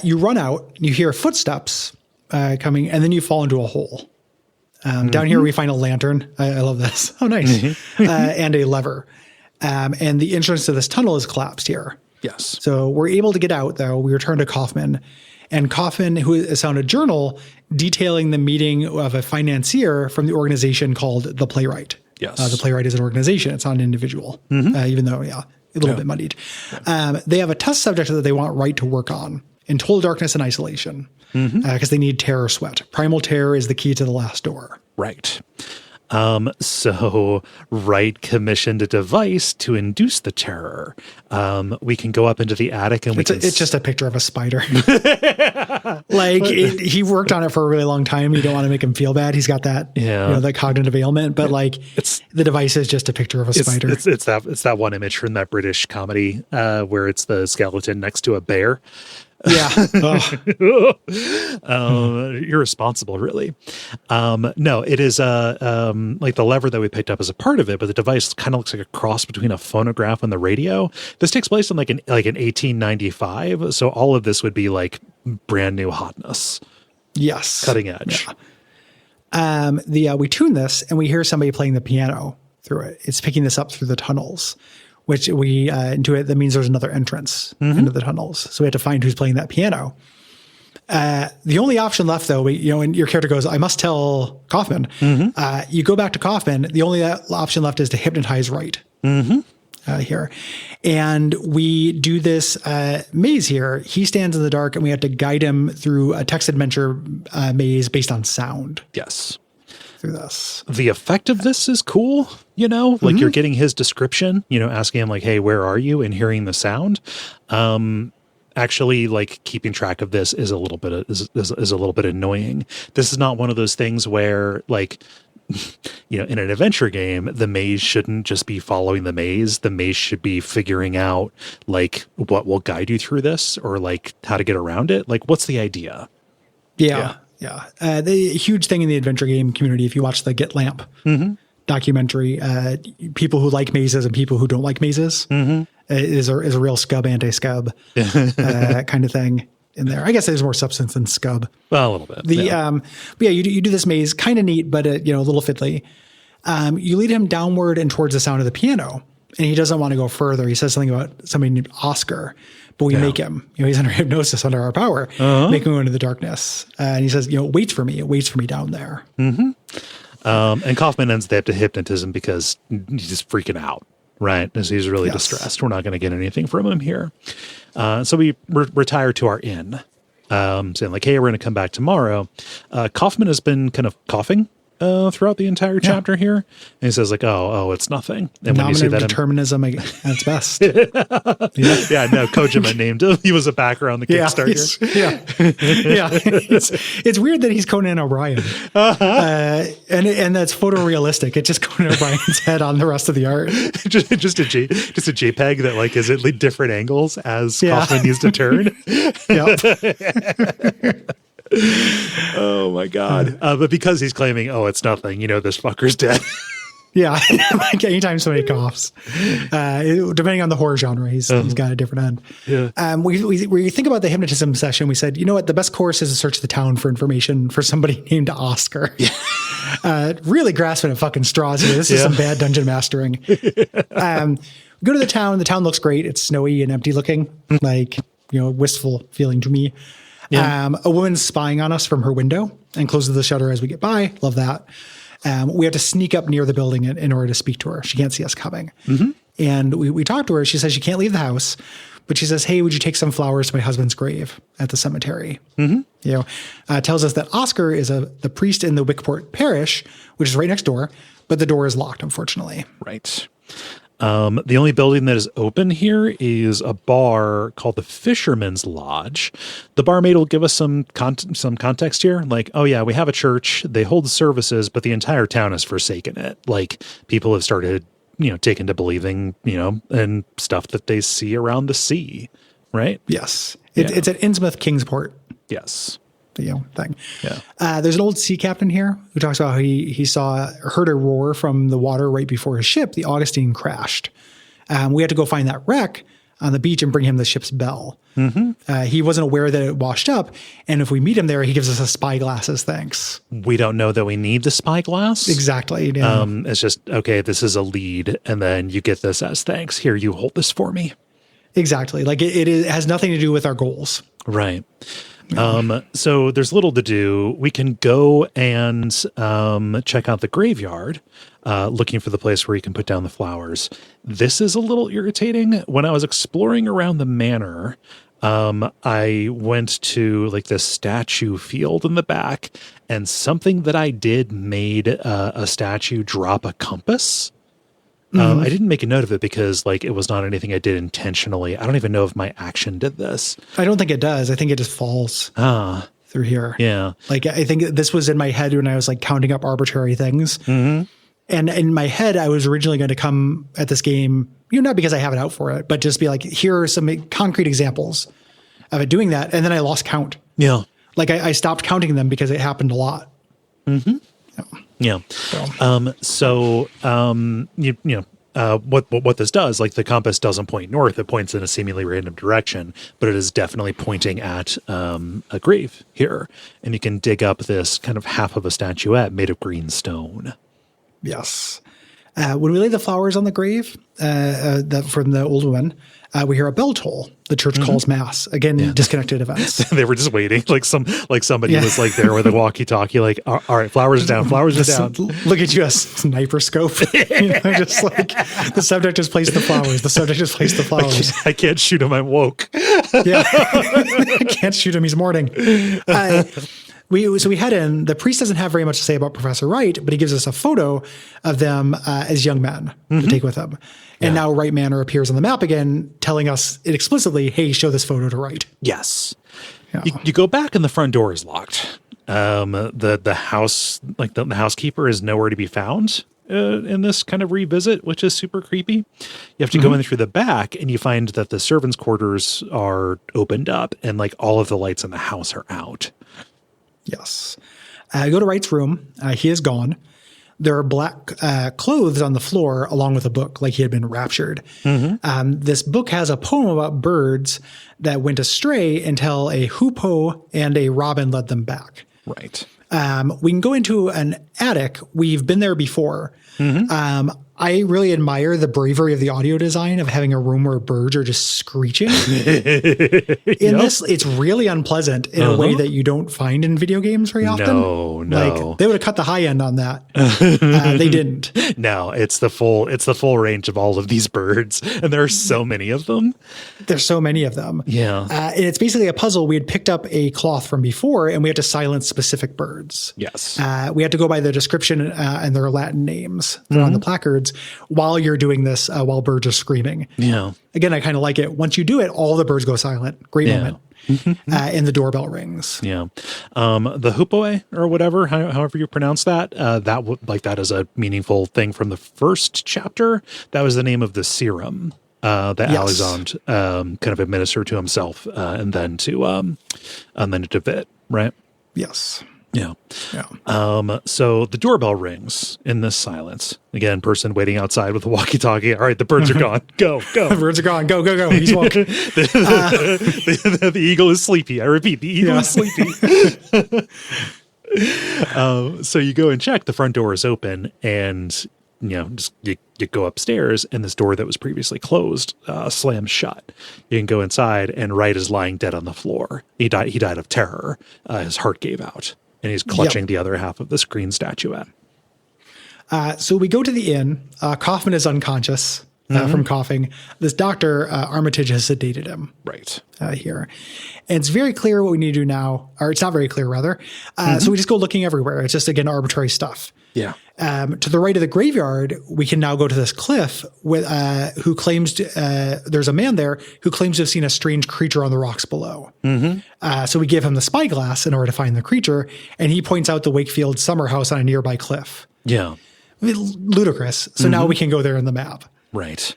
You run out, you hear footsteps, coming, and then you fall into a hole. Down here, we find a lantern. I love this. Oh, nice. And a lever. And the entrance to this tunnel is collapsed here. Yes. So we're able to get out, though. We return to Kaufman. And Kaufman, who has found a journal detailing the meeting of a financier from the organization called The Playwright. Yes. The Playwright is an organization. It's not an individual, even though, a little bit muddied. They have a test subject that they want Wright to work on in total darkness and isolation. Because they need terror sweat. Primal terror is the key to the last door. Right. So Wright commissioned a device to induce the terror. We can go up into the attic and it's just a picture of a spider. He worked on it for a really long time. You don't want to make him feel bad. He's got that, that cognitive ailment, but the device is just a picture of a spider. It's that one image from that British comedy, where it's the skeleton next to a bear. Yeah. Irresponsible, really. No, it is like the lever that we picked up as a part of it, but the device kind of looks like a cross between a phonograph and the radio. This takes place in like an 1895, so all of this would be like brand new hotness. Yes. Cutting edge. Yeah. We tune this and we hear somebody playing the piano through it. It's picking this up through the tunnels, which we intuit that means there's another entrance into the tunnels. So we had to find who's playing that piano. The only option left, though, and your character goes, I must tell Kaufman. You go back to Kaufman. The only option left is to hypnotize Wright here. And we do this maze here. He stands in the dark and we have to guide him through a text adventure maze based on sound. Yes. Through this. The effect of this is cool, like you're getting his description, asking him like, hey, where are you? And hearing the sound. Actually, like keeping track of this is a little bit is a little bit annoying. This is not one of those things where like, in an adventure game, the maze shouldn't just be following the maze. The maze should be figuring out like what will guide you through this or like how to get around it. Like, what's the idea? Yeah. The huge thing in the adventure game community, if you watch the Get Lamp documentary, people who like mazes and people who don't like mazes is a real scub anti-scub kind of thing in there. I guess there's more substance than scub. Well, a little bit. But you do this maze, kind of neat, but a little fiddly. You lead him downward and towards the sound of the piano, and he doesn't want to go further. He says something about somebody named Oscar. But we make him, he's under hypnosis, under our power, make him go into the darkness. And he says, it waits for me. It waits for me down there. And Kaufman ends up to hypnotism because he's just freaking out, right? As he's really distressed. We're not going to get anything from him here. So we retire to our inn, saying like, hey, we're going to come back tomorrow. Kaufman has been kind of coughing throughout the entire chapter here. And he says like, oh, it's nothing. And when you see that determinism at its best. Kojima named him. He was a backer on the Kickstarter. It's weird that he's Conan O'Brien. And that's photorealistic. It's just Conan O'Brien's head on the rest of the art. just a JPEG that like is at different angles as Kaufman needs to turn. Oh my God. But because he's claiming, it's nothing, this fucker's dead. Yeah. Like anytime somebody coughs, depending on the horror genre, he's got a different end. Yeah. We think about the hypnotism session. We said, the best course is to search the town for information for somebody named Oscar. Really grasping at fucking straws here. This is some bad dungeon mastering. Go to the town. The town looks great. It's snowy and empty looking, wistful feeling to me. Yeah. A woman's spying on us from her window and closes the shutter as we get by. Love that. We have to sneak up near the building in order to speak to her. She can't see us coming. And we talk to her. She says she can't leave the house, but she says, hey, would you take some flowers to my husband's grave at the cemetery? Tells us that Oscar is the priest in the Wickport parish, which is right next door, but the door is locked, unfortunately. Right. The only building that is open here is a bar called the Fisherman's Lodge. The barmaid will give us some context here. Like, oh yeah, we have a church. They hold services, but the entire town has forsaken it. Like people have started, taken to believing, and stuff that they see around the sea. Right? Yes. It's at Innsmouth, Kingsport. Yes. Thing. Yeah. There's an old sea captain here who talks about how he heard a roar from the water right before his ship, the Augustine, crashed. We had to go find that wreck on the beach and bring him the ship's bell. He wasn't aware that it washed up. And if we meet him there, he gives us a spyglass as thanks. We don't know that we need the spyglass. Exactly. Yeah. It's just, okay, this is a lead. And then you get this as thanks. Here, you hold this for me. Exactly. Like it has nothing to do with our goals. Right. So there's little to do. We can go and check out the graveyard, looking for the place where you can put down the flowers. This is a little irritating. When I was exploring around the manor, I went to like this statue field in the back, and something that I did made a statue drop a compass. I didn't make a note of it because like it was not anything I did intentionally. I don't even know if my action did this. I don't think it does. I think it just falls through here. Yeah. Like I think this was in my head when I was like counting up arbitrary things. And in my head, I was originally going to come at this game, not because I have it out for it, but just be like, here are some concrete examples of it doing that. And then I lost count. Yeah. Like I stopped counting them because it happened a lot. Yeah. What this does, like the compass doesn't point north, it points in a seemingly random direction, but it is definitely pointing at a grave here. And you can dig up this kind of half of a statuette made of green stone. Yes. When we lay the flowers on the grave from the old woman, we hear a bell toll. The church calls mass. Again, disconnected events. They were just waiting, like somebody was like there with a walkie-talkie, like, all right, flowers are down, flowers are down. Look at you, a sniper scope. Just like the subject has placed the flowers. The subject has placed the flowers. I can't shoot him. I'm woke. I can't shoot him. He's mourning. So we head in. The priest doesn't have very much to say about Professor Wright, but he gives us a photo of them as young men to take with him. And now Wright Manor appears on the map again, telling us it explicitly, hey, show this photo to Wright. Yes. Yeah. You go back and the front door is locked. The house, like the housekeeper is nowhere to be found in this kind of revisit, which is super creepy. You have to go in through the back and you find that the servants' quarters are opened up and like all of the lights in the house are out. Yes. I go to Wright's room. He is gone. There are black clothes on the floor along with a book, like he had been raptured. This book has a poem about birds that went astray until a hoopoe and a robin led them back. Right. We can go into an attic. We've been there before. I really admire the bravery of the audio design of having a room where birds are just screeching. In this, it's really unpleasant in a way that you don't find in video games very often. No. Like they would have cut the high end on that. They didn't. No, it's the full range of all of these birds, and there are so many of them. There's so many of them. Yeah. And it's basically a puzzle. We had picked up a cloth from before, and we had to silence specific birds. Yes. We had to go by the description and their Latin names on the placards while you're doing this, while birds are screaming. Yeah. Again, I kind of like it. Once you do it, all the birds go silent. Great moment. And the doorbell rings. Yeah. The hoopoe or whatever, however you pronounce that, that is a meaningful thing from the first chapter. That was the name of the serum that Alexandre kind of administered to himself and then to Vit, right? Yes. Yeah. So the doorbell rings in this silence. Again, person waiting outside with a walkie-talkie. All right, the birds are gone. Go. The birds are gone. Go. He's woke. The eagle is sleepy. I repeat, the eagle is sleepy. So you go and check. The front door is open, and you go upstairs, and this door that was previously closed slams shut. You can go inside, and Wright is lying dead on the floor. He died of terror. His heart gave out. And he's clutching the other half of the screen statuette. So we go to the inn. Kaufman is unconscious from coughing. This doctor, Armitage, has sedated him. Right. Here. And it's very clear what we need to do now. Or it's not very clear, rather. So we just go looking everywhere. It's just, again, arbitrary stuff. Yeah. To the right of the graveyard, we can now go to this cliff with who claims there's a man there who claims to have seen a strange creature on the rocks below. So we give him the spyglass in order to find the creature, and he points out the Wakefield summer house on a nearby cliff. Yeah. Ludicrous. So now we can go there in the map. Right.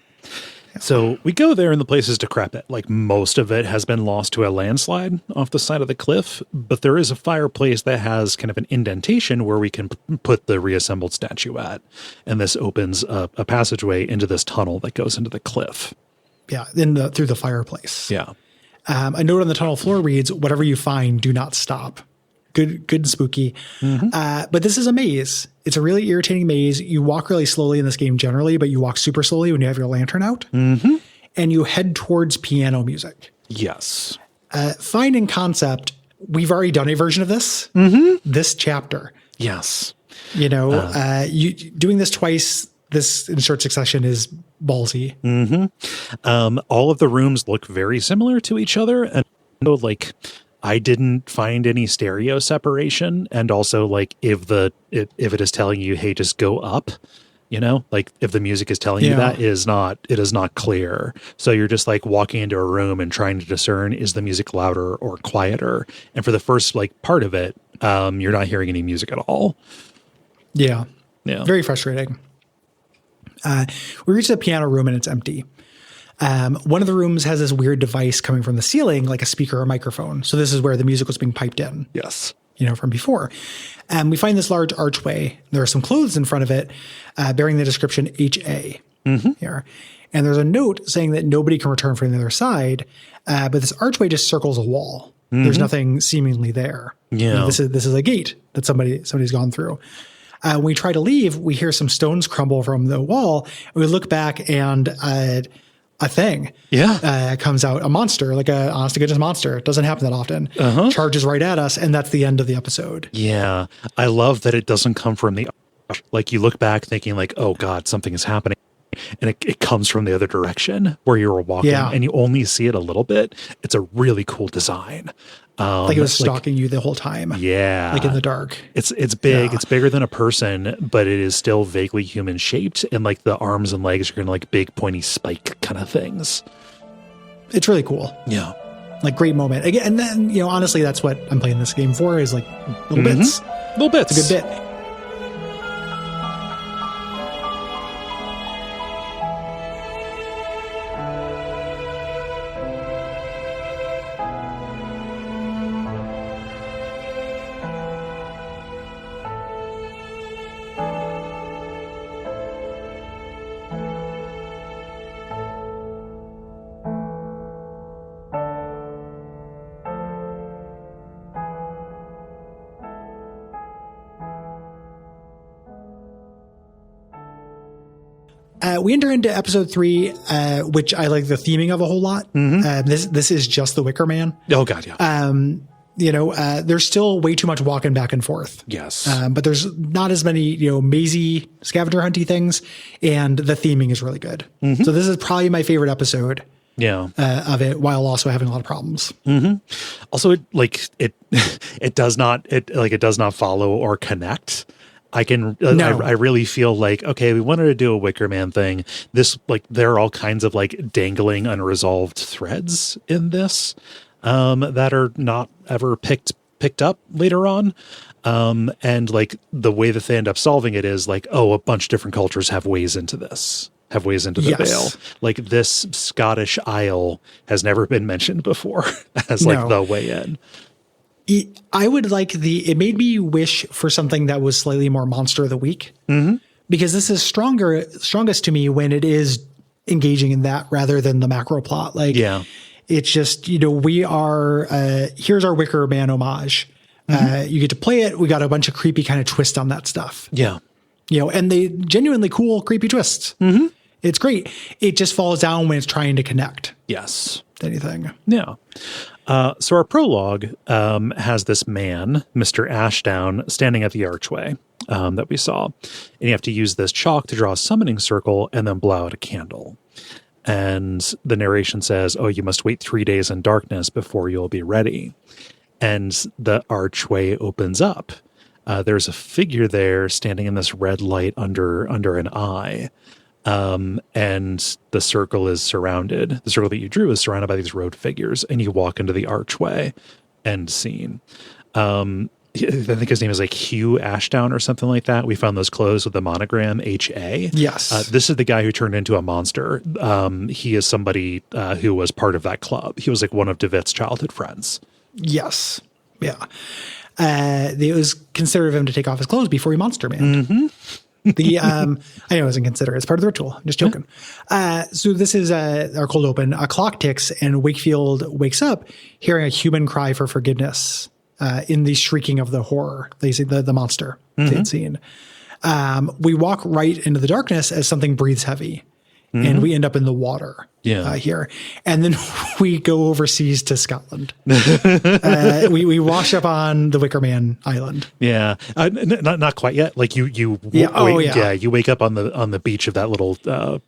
So we go there and the place is decrepit. Like most of it has been lost to a landslide off the side of the cliff, but there is a fireplace that has kind of an indentation where we can put the reassembled statuette. And this opens a passageway into this tunnel that goes into the cliff. Yeah, through the fireplace. Yeah. A note on the tunnel floor reads, "Whatever you find, do not stop." Good and spooky. But this is a maze. It's a really irritating maze. You walk really slowly in this game generally, but you walk super slowly when you have your lantern out. And you head towards piano music. Yes. Fine in concept. We've already done a version of this. This chapter. Yes. You doing this twice, this in short succession is ballsy. All of the rooms look very similar to each other. And like, I didn't find any stereo separation. And also like if it is telling you, hey, just go up, you know, like if the music is telling you that, it is not clear. So you're just like walking into a room and trying to discern, is the music louder or quieter? And for the first like part of it, you're not hearing any music at all. Yeah. Very frustrating. We reach the piano room and it's empty. One of the rooms has this weird device coming from the ceiling, like a speaker or microphone. So this is where the music was being piped in. Yes. You know, from before. We find this large archway. There are some clothes in front of it, bearing the description HA here. And there's a note saying that nobody can return from the other side. But this archway just circles a wall. There's nothing seemingly there. Yeah. You know, this is a gate that somebody's gone through. When we try to leave, we hear some stones crumble from the wall. We look back and a thing comes out, a monster, like a honest to goodness monster. It doesn't happen that often. Charges right at us, and that's the end of the episode. Yeah. I love that it doesn't come from the, like you look back thinking like, oh God, something is happening. And it comes from the other direction where you were walking and you only see it a little bit. It's a really cool design. Like it was stalking you the whole time. Yeah. Like in the dark. It's big. Yeah. It's bigger than a person, but it is still vaguely human shaped. And like the arms and legs are kind of like big pointy spike kind of things. It's really cool. Yeah. Like great moment. Again, and then, you know, honestly, that's what I'm playing this game for, is like little bits. Little bits. It's a good bit. We enter into episode 3, which I like the theming of a whole lot. This is just the Wicker Man. Oh God, yeah. You know, there's still way too much walking back and forth. Yes. But there's not as many, you know, mazy scavenger hunty things, and the theming is really good. So this is probably my favorite episode. Of it, while also having a lot of problems. Also, it does not follow or connect. I really feel like, okay, we wanted to do a Wicker Man thing. This, like, there are all kinds of like dangling unresolved threads in this that are not ever picked up later on. And like the way that they end up solving it is like, oh, a bunch of different cultures have ways into this. Have ways into the veil. Like this Scottish Isle has never been mentioned before as like the way in. I would like it made me wish for something that was slightly more Monster of the Week, because this is strongest to me when it is engaging in that rather than the macro plot. Like, it's just, you know, we are, here's our Wicker Man homage. You get to play it. We got a bunch of creepy kind of twist on that stuff. Yeah. You know, and they genuinely cool, creepy twists. It's great. It just falls down when it's trying to connect. Yes. To anything. Yeah. So our prologue has this man, Mr. Ashdown, standing at the archway that we saw. And you have to use this chalk to draw a summoning circle and then blow out a candle. And the narration says, oh, you must wait 3 days in darkness before you'll be ready. And the archway opens up. There's a figure there standing in this red light under an eye. And the circle is surrounded. The circle that you drew is surrounded by these robed figures, and you walk into the archway. End scene. I think his name is like Hugh Ashdown or something like that. We found those clothes with the monogram HA. Yes. This is the guy who turned into a monster. He is somebody who was part of that club. He was like one of DeVitt's childhood friends. Yes. Yeah. It was considerate of him to take off his clothes before he Monster Man. I know it wasn't considered. It's part of the ritual. I'm just joking. So this is our cold open. A clock ticks and Wakefield wakes up hearing a human cry for forgiveness in the shrieking of the horror. They see the monster they had seen. We walk right into the darkness as something breathes heavy and we end up in the water. here. And then we go overseas to Scotland. We wash up on the Wicker Man Island. Yeah. Not quite yet. Like you wake up on the beach of that little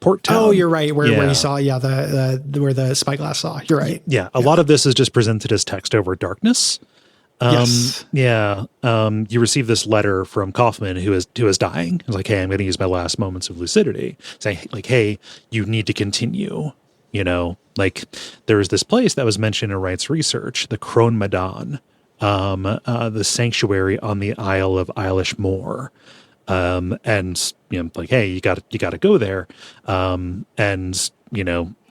port town. Oh, you're right. Where you saw, where the spyglass saw. You're right. Yeah. A lot of this is just presented as text over darkness. Yes. Yeah. You receive this letter from Kaufman who is dying. He's like, hey, I'm going to use my last moments of lucidity. Saying like, hey, you need to continue. You know, like there was this place that was mentioned in Wright's research, the Crone Madan, the sanctuary on the Isle of Eilish Moor. And like, hey, you got to go there. And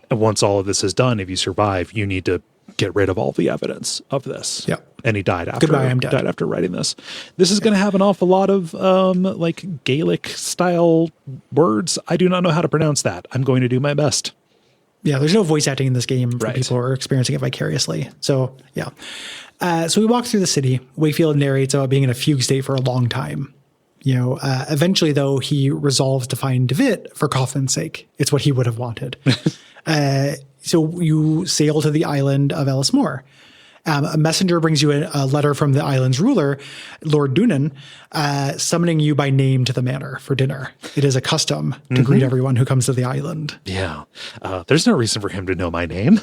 once all of this is done, if you survive, you need to get rid of all the evidence of this. Yeah. And he died after. Goodbye, I'm dead. Died after writing this. This is going to have an awful lot of like Gaelic style words. I do not know how to pronounce that. I'm going to do my best. Yeah, there's no voice acting in this game for people who are experiencing it vicariously. So, yeah. So we walk through the city. Wakefield narrates about being in a fugue state for a long time. Eventually, though, he resolves to find DeVitt for Kaufman's sake. It's what he would have wanted. So you sail to the island of Ellismore. A messenger brings you a letter from the island's ruler, Lord Dunan, summoning you by name to the manor for dinner. It is a custom to greet everyone who comes to the island. Yeah. There's no reason for him to know my name.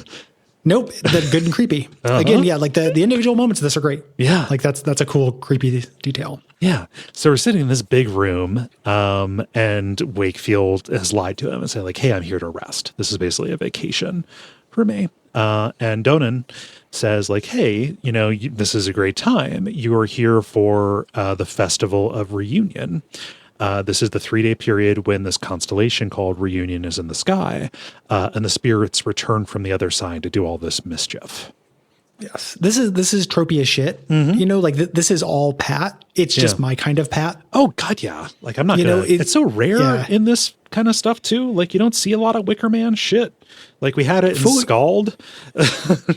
Nope. That's good and creepy. Again, yeah, like the individual moments of this are great. Yeah. Like that's a cool, creepy detail. Yeah. So we're sitting in this big room, and Wakefield has lied to him and said, like, hey, I'm here to rest. This is basically a vacation for me. And Donan says, like, hey, this is a great time. You are here for the Festival of Reunion. This is the 3-day period when this constellation called Reunion is in the sky, and the spirits return from the other side to do all this mischief. Yes. This is tropey as shit. This is all Pat. It's just my kind of Pat. Oh God. Yeah. Like I'm not it's so rare in this kind of stuff too. Like you don't see a lot of Wicker Man shit. Like we had it in Scald.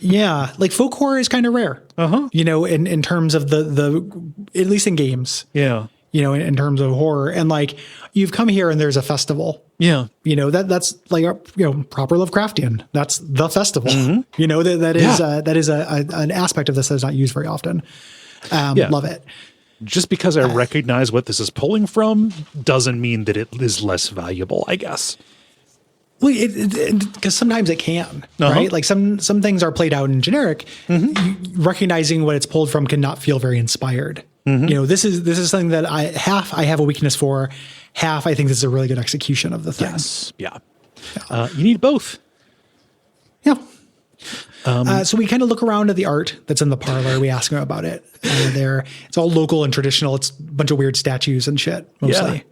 Yeah. Like folk horror is kind of rare. In terms of the at least in games. Yeah. In terms of horror. And like you've come here and there's a festival. Yeah. That's like, proper Lovecraftian. That's the festival. That is an aspect of this that is not used very often. Love it. Just because I recognize what this is pulling from doesn't mean that it is less valuable, I guess. Well, because sometimes it can, right? Like some things are played out in generic. Recognizing what it's pulled from cannot feel very inspired. This is something that I have a weakness for. Half, I think this is a really good execution of the thing. Yes. Yeah. You need both. Yeah. So we kind of look around at the art that's in the parlor. We ask him about it. It's all local and traditional. It's a bunch of weird statues and shit, mostly.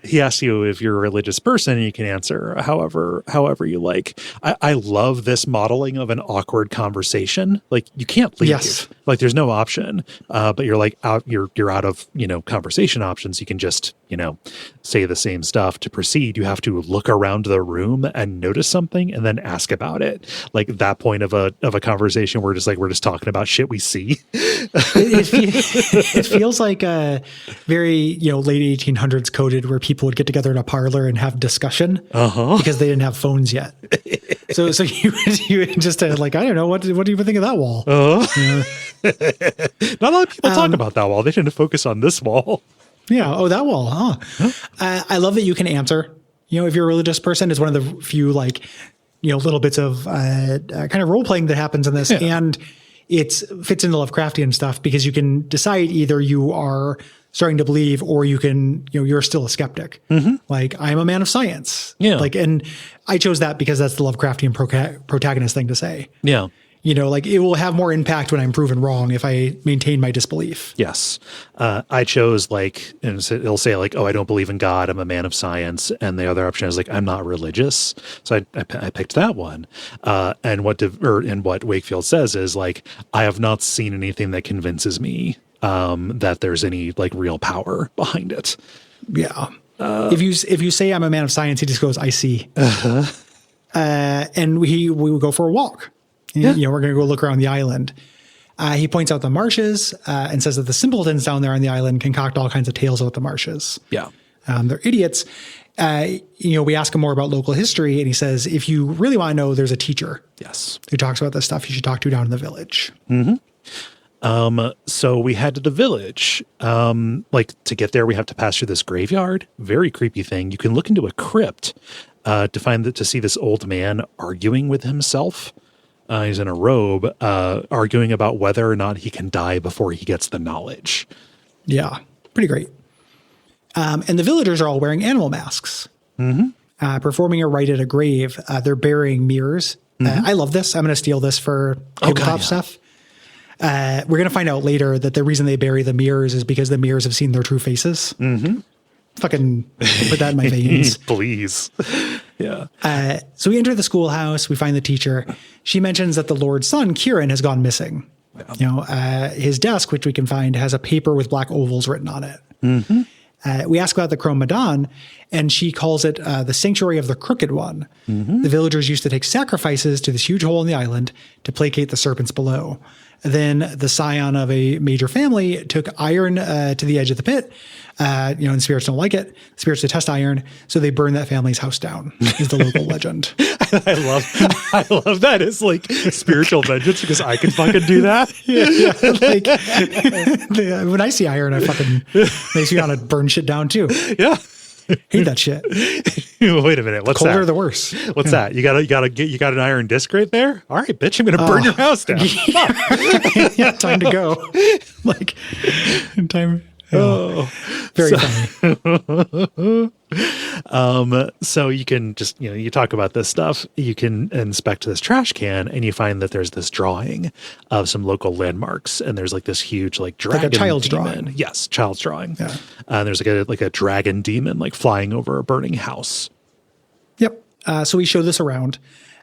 He asks you if you're a religious person, and you can answer however you like. I love this modeling of an awkward conversation. Like you can't leave. Yes. Like there's no option. But you're like you're out of, conversation options. You can just, say the same stuff to proceed. You have to look around the room and notice something and then ask about it. Like that point of a conversation, we're just talking about shit we see. It feels like a very, late 1800s coded where people would get together in a parlor and have discussion because they didn't have phones yet. So you would just like, I don't know, what do you think of that wall? Not a lot of people talk about that wall. They tend to focus on this wall. Yeah. Oh, that wall. Huh? I love that you can answer. If you're a religious person, it's one of the few little bits of kind of role playing that happens in this, and it fits into Lovecraftian stuff because you can decide either you are starting to believe or you can you're still a skeptic. Like I'm a man of science. Yeah. And I chose that because that's the Lovecraftian protagonist thing to say. Yeah. It will have more impact when I'm proven wrong if I maintain my disbelief. Yes. I chose and it'll say oh, I don't believe in God. I'm a man of science. And the other option is I'm not religious. So I picked that one. And what Wakefield says is I have not seen anything that convinces me that there's any real power behind it. Yeah. If you say I'm a man of science, he just goes, I see. And we would go for a walk. Yeah. We're going to go look around the island. He points out the marshes and says that the simpletons down there on the island concoct all kinds of tales about the marshes. Yeah. They're idiots. We ask him more about local history, and he says, if you really want to know, there's a teacher. Yes. Who talks about this stuff you should talk to down in the village. So we head to the village. To get there, we have to pass through this graveyard. Very creepy thing. You can look into a crypt to see this old man arguing with himself. He's in a robe, arguing about whether or not he can die before he gets the knowledge. Yeah, pretty great. And the villagers are all wearing animal masks, performing a rite at a grave. They're burying mirrors. I love this. I'm going to steal this for tabletop stuff. We're going to find out later that the reason they bury the mirrors is because the mirrors have seen their true faces. Fucking put that in my veins. Please. Yeah. So we enter the schoolhouse. We find the teacher. She mentions that the Lord's son, Kieran, has gone missing. Yeah. His desk, which we can find, has a paper with black ovals written on it. We ask about the Chrome Madon, and she calls it the Sanctuary of the Crooked One. The villagers used to take sacrifices to this huge hole in the island to placate the serpents below. Then the scion of a major family took iron to the edge of the pit. And spirits don't like it. Spirits detest iron, so they burn that family's house down, is the local legend. I love that. It's like spiritual vengeance because I can fucking do that. When I see iron, I fucking makes me want to burn shit down too. Yeah. Hate that shit. Wait a minute. What's colder, that? the worse. What's that? You got an iron disc right there? All right, bitch, I'm gonna burn your house down. Yeah, time to go. Time. Oh, very funny. So you can just, you talk about this stuff, you can inspect this trash can and you find that there's this drawing of some local landmarks. And there's this huge, dragon. Like a child's demon. drawing. Yes. Child's drawing. Yeah. There's a dragon demon, flying over a burning house. Yep. So we show this around.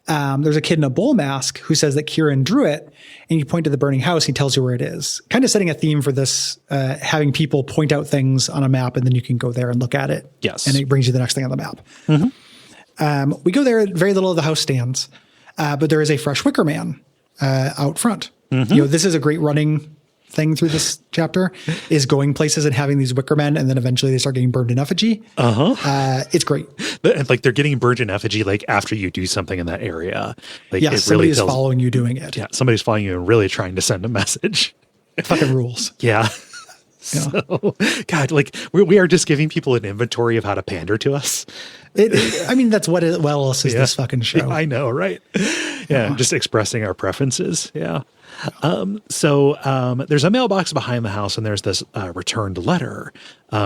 There's a kid in a bull mask who says that Kieran drew it, and you point to the burning house. He tells you where it is, kind of setting a theme for this, having people point out things on a map, and then you can go there and look at it. Yes. And it brings you the next thing on the map. We go there. Very little of the house stands, but there is a fresh wicker man out front. This is a great running thing through this chapter, is going places and having these wicker men, and then eventually they start getting burned in effigy. It's great. They're getting burned in effigy after you do something in that area. Somebody is following you doing it. Yeah, somebody's following you and really trying to send a message. Fucking rules. Yeah. So, God, we are just giving people an inventory of how to pander to us. That's what else is this fucking show. I know, right? Yeah, just expressing our preferences. Yeah. So there's a mailbox behind the house, and there's this returned letter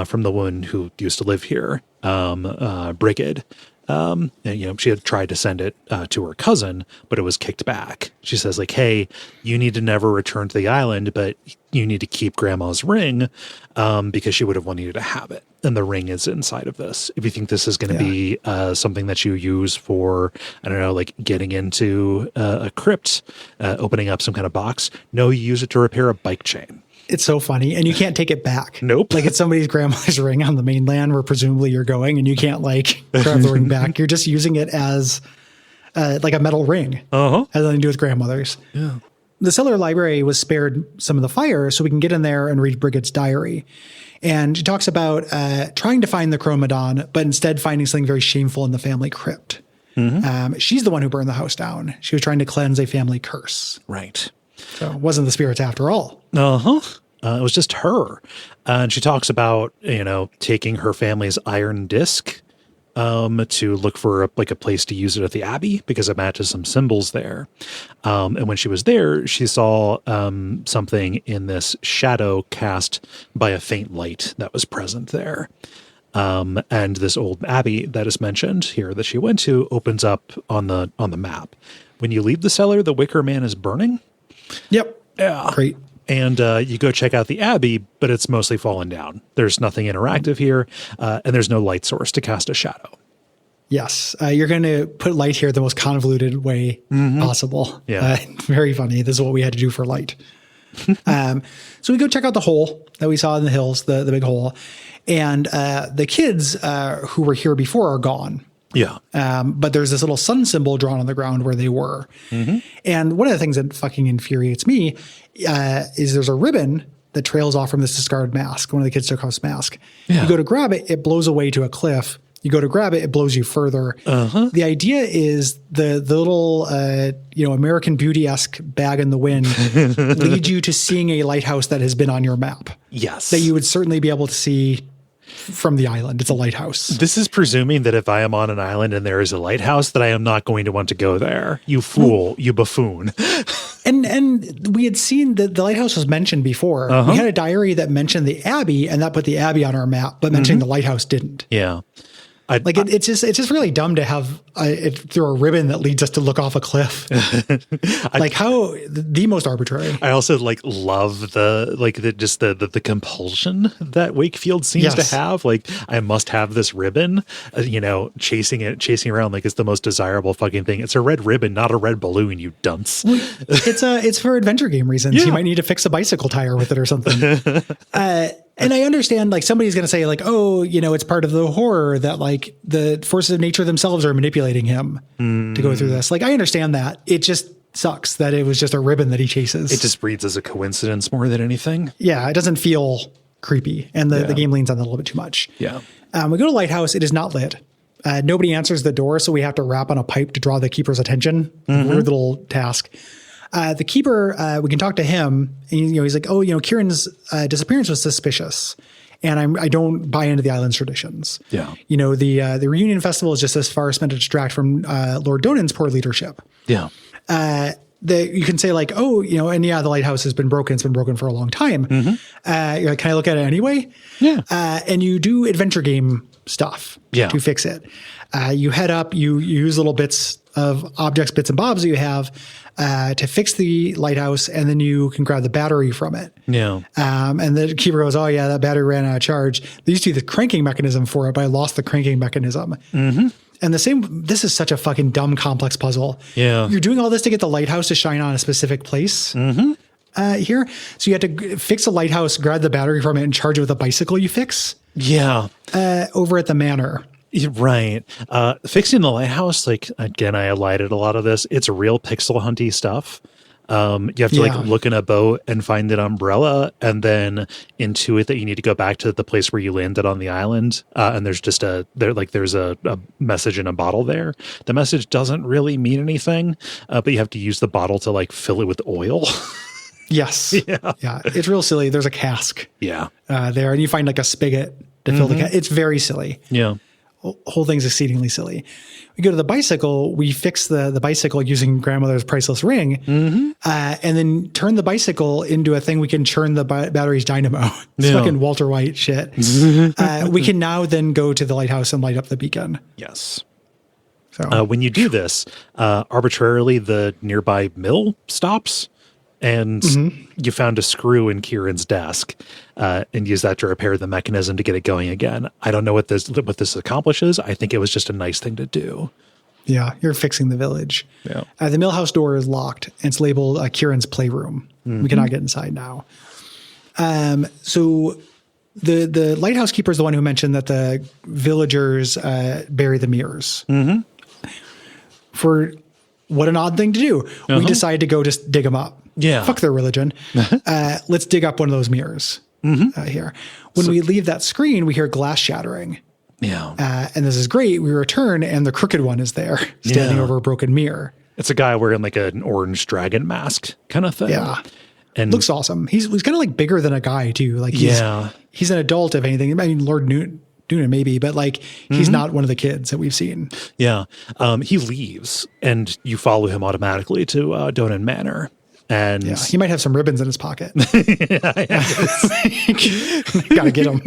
from the woman who used to live here, Brigid. She had tried to send it to her cousin, but it was kicked back. She says, hey, you need to never return to the island, but you need to keep grandma's ring because she would have wanted you to have it. And the ring is inside of this. If you think this is going to be something that you use for, I don't know, getting into a crypt, opening up some kind of box, no, you use it to repair a bike chain. It's so funny. And you can't take it back. Nope. It's somebody's grandmother's ring on the mainland where presumably you're going, and you can't grab the ring back. You're just using it as a metal ring. Has nothing to do with grandmothers. Yeah. The cellar library was spared some of the fire, so we can get in there and read Brigid's diary. And she talks about trying to find the Chromadon, but instead finding something very shameful in the family crypt. She's the one who burned the house down. She was trying to cleanse a family curse. Right. So it wasn't the spirits after all. It was just her. And she talks about, taking her family's iron disc to look for a place to use it at the Abbey because it matches some symbols there. And when she was there, she saw something in this shadow cast by a faint light that was present there. And this old Abbey that is mentioned here that she went to opens up on the map. When you leave the cellar, the wicker man is burning. Yep. Yeah. Great. And you go check out the Abbey, but it's mostly fallen down. There's nothing interactive here, and there's no light source to cast a shadow. Yes. You're going to put light here the most convoluted way possible. Yeah. Very funny. This is what we had to do for light. So we go check out the hole that we saw in the hills, the big hole. And the kids who were here before are gone. Yeah. But there's this little sun symbol drawn on the ground where they were. And one of the things that fucking infuriates me is there's a ribbon that trails off from this discarded mask. One of the kids took off his mask. Yeah. You go to grab it, it blows away to a cliff. You go to grab it, it blows you further. The idea is the little, American Beauty-esque bag in the wind leads you to seeing a lighthouse that has been on your map. Yes. That you would certainly be able to see from the island. It's a lighthouse. This is presuming that if I am on an island and there is a lighthouse, that I am not going to want to go there. You fool, you buffoon. And we had seen that the lighthouse was mentioned before. We had a diary that mentioned the Abbey, and that put the Abbey on our map, but mentioning the lighthouse didn't. Yeah. It's just really dumb to have it through a ribbon that leads us to look off a cliff. How the most arbitrary. I also love the compulsion that Wakefield seems to have. Like, I must have this ribbon, chasing around like it's the most desirable fucking thing. It's a red ribbon, not a red balloon, you dunce. It's for adventure game reasons. Yeah. You might need to fix a bicycle tire with it or something. And I understand, somebody's going to say, it's part of the horror that, the forces of nature themselves are manipulating him to go through this. I understand that. It just sucks that it was just a ribbon that he chases. It just reads as a coincidence more than anything. Yeah, it doesn't feel creepy. And the game leans on that a little bit too much. Yeah. We go to Lighthouse. It is not lit. Nobody answers the door, so we have to rap on a pipe to draw the keeper's attention. Weird little task. The keeper, we can talk to him, and he's like, Kieran's disappearance was suspicious, and I don't buy into the island's traditions. Yeah. The reunion festival is just this far spent to distract from Lord Donan's poor leadership. Yeah. You can say the lighthouse has been broken. It's been broken for a long time. You're like, can I look at it anyway? Yeah. And you do adventure game stuff to fix it. You head up, you use little bits of objects, bits and bobs that you have to fix the lighthouse, and then you can grab the battery from it. Yeah. And the keeper goes, oh yeah, that battery ran out of charge. There used to be the cranking mechanism for it, but I lost the cranking mechanism. And this is such a fucking dumb, complex puzzle. Yeah. You're doing all this to get the lighthouse to shine on a specific place here. So you have to fix a lighthouse, grab the battery from it, and charge it with a bicycle you fix. Yeah. Over at the manor. Right. Fixing the lighthouse, again, I alighted a lot of this. It's real pixel hunty stuff. You have to look in a boat and find an umbrella, and then intuit that you need to go back to the place where you landed on the island. And there's just there's a message in a bottle there. The message doesn't really mean anything, but you have to use the bottle to fill it with oil. Yes. Yeah. It's real silly. There's a cask. Yeah. There, and you find a spigot to fill the cask. It's very silly. Yeah. Whole thing's exceedingly silly. We go to the bicycle. We fix the bicycle using grandmother's priceless ring, and then turn the bicycle into a thing we can churn the battery's dynamo. It's fucking Walter White shit. We can now then go to the lighthouse and light up the beacon. Yes. So when you do this, arbitrarily the nearby mill stops. And you found a screw in Kieran's desk and used that to repair the mechanism to get it going again. I don't know what this accomplishes. I think it was just a nice thing to do. Yeah, you're fixing the village. Yeah. The mill house door is locked. And it's labeled Kieran's playroom. We cannot get inside now. So the lighthouse keeper is the one who mentioned that the villagers bury the mirrors. For what an odd thing to do. We decide to go just dig them up. Yeah. Fuck their religion. Let's dig up one of those mirrors here. When we leave that screen, we hear glass shattering. Yeah. And this is great. We return and the crooked one is there standing over a broken mirror. It's a guy wearing an orange dragon mask kind of thing. Yeah. And looks awesome. He's kind of bigger than a guy too. He's an adult, if anything. I mean, Lord Newton maybe, but he's not one of the kids that we've seen. Yeah. He leaves and you follow him automatically to Donan Manor. And he might have some ribbons in his pocket. Gotta get them.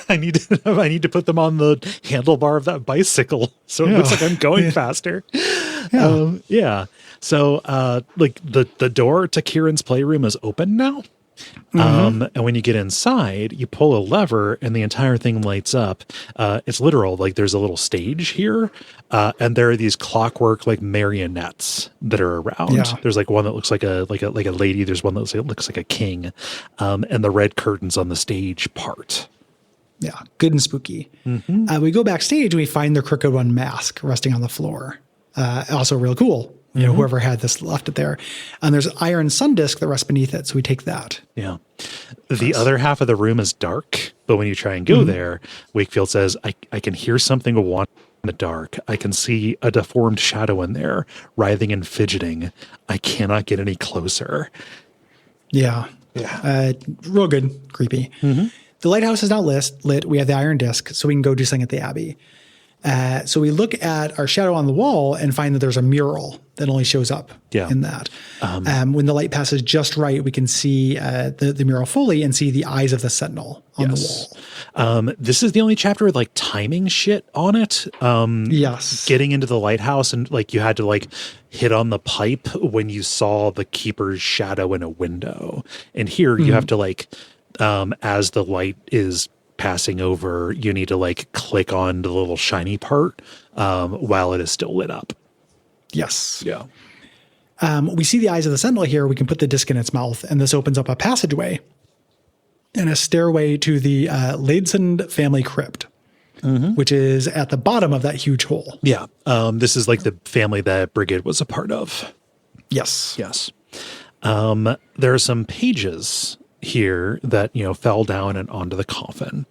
I need to put them on the handlebar of that bicycle so it looks like I'm going faster. So the door to Kieran's playroom is open now. And when you get inside, you pull a lever and the entire thing lights up. It's literal. There's a little stage here. And there are these clockwork marionettes that are around. Yeah. There's one that looks like a lady. There's one that looks like a king. And the red curtains on the stage part. Yeah. Good and spooky. We go backstage and we find the crooked one mask resting on the floor. Also real cool. Whoever had this left it there. And there's iron sun disk that rests beneath it. So we take that. Yeah. The other half of the room is dark, but when you try and go there, Wakefield says, I can hear something want in the dark. I can see a deformed shadow in there, writhing and fidgeting. I cannot get any closer. Yeah. Real good. Creepy. The lighthouse is now lit. We have the iron disc, so we can go do something at the Abbey. So we look at our shadow on the wall and find that there's a mural that only shows up in that. When the light passes just right, we can see the mural fully and see the eyes of the sentinel on the wall. This is the only chapter with like timing shit on it. Getting into the lighthouse and like you had to like hit on the pipe when you saw the keeper's shadow in a window. And here you have to like, as the light is passing over, you need to like click on the little shiny part while it is still lit up. Yes. Yeah. We see the eyes of the sentinel here. We can put the disc in its mouth, and this opens up a passageway and a stairway to the Ladesand family crypt, which is at the bottom of that huge hole. Yeah. This is like the family that Brigid was a part of. Yes. Yes. There are some pages here that, you know, fell down and onto the coffin.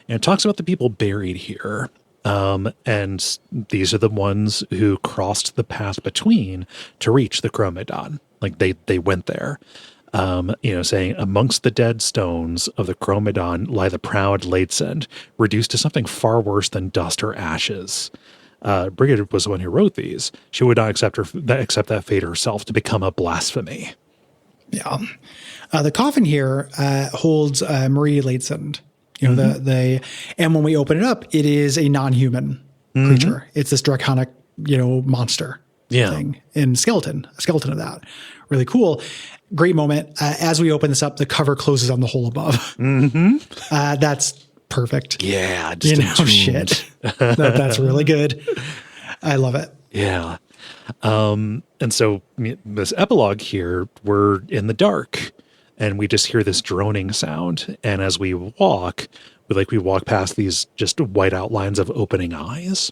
And it talks about the people buried here. And these are the ones who crossed the path between to reach the Chromedon. Like they went there. Saying, amongst the dead stones of the Chromedon lie the proud Ladesand, reduced to something far worse than dust or ashes. Brigid was the one who wrote these. She would not accept that fate herself to become a blasphemy. Yeah. The coffin here holds Marie Ladesand. You know, and when we open it up, it is a non-human creature. It's this draconic, monster thing in a skeleton of that. Really cool. Great moment. As we open this up, the cover closes on the hole above. That's perfect. Yeah. Shit. That's really good. I love it. Yeah. And so this epilogue here, we're in the dark and we just hear this droning sound. And as we walk past these just white outlines of opening eyes.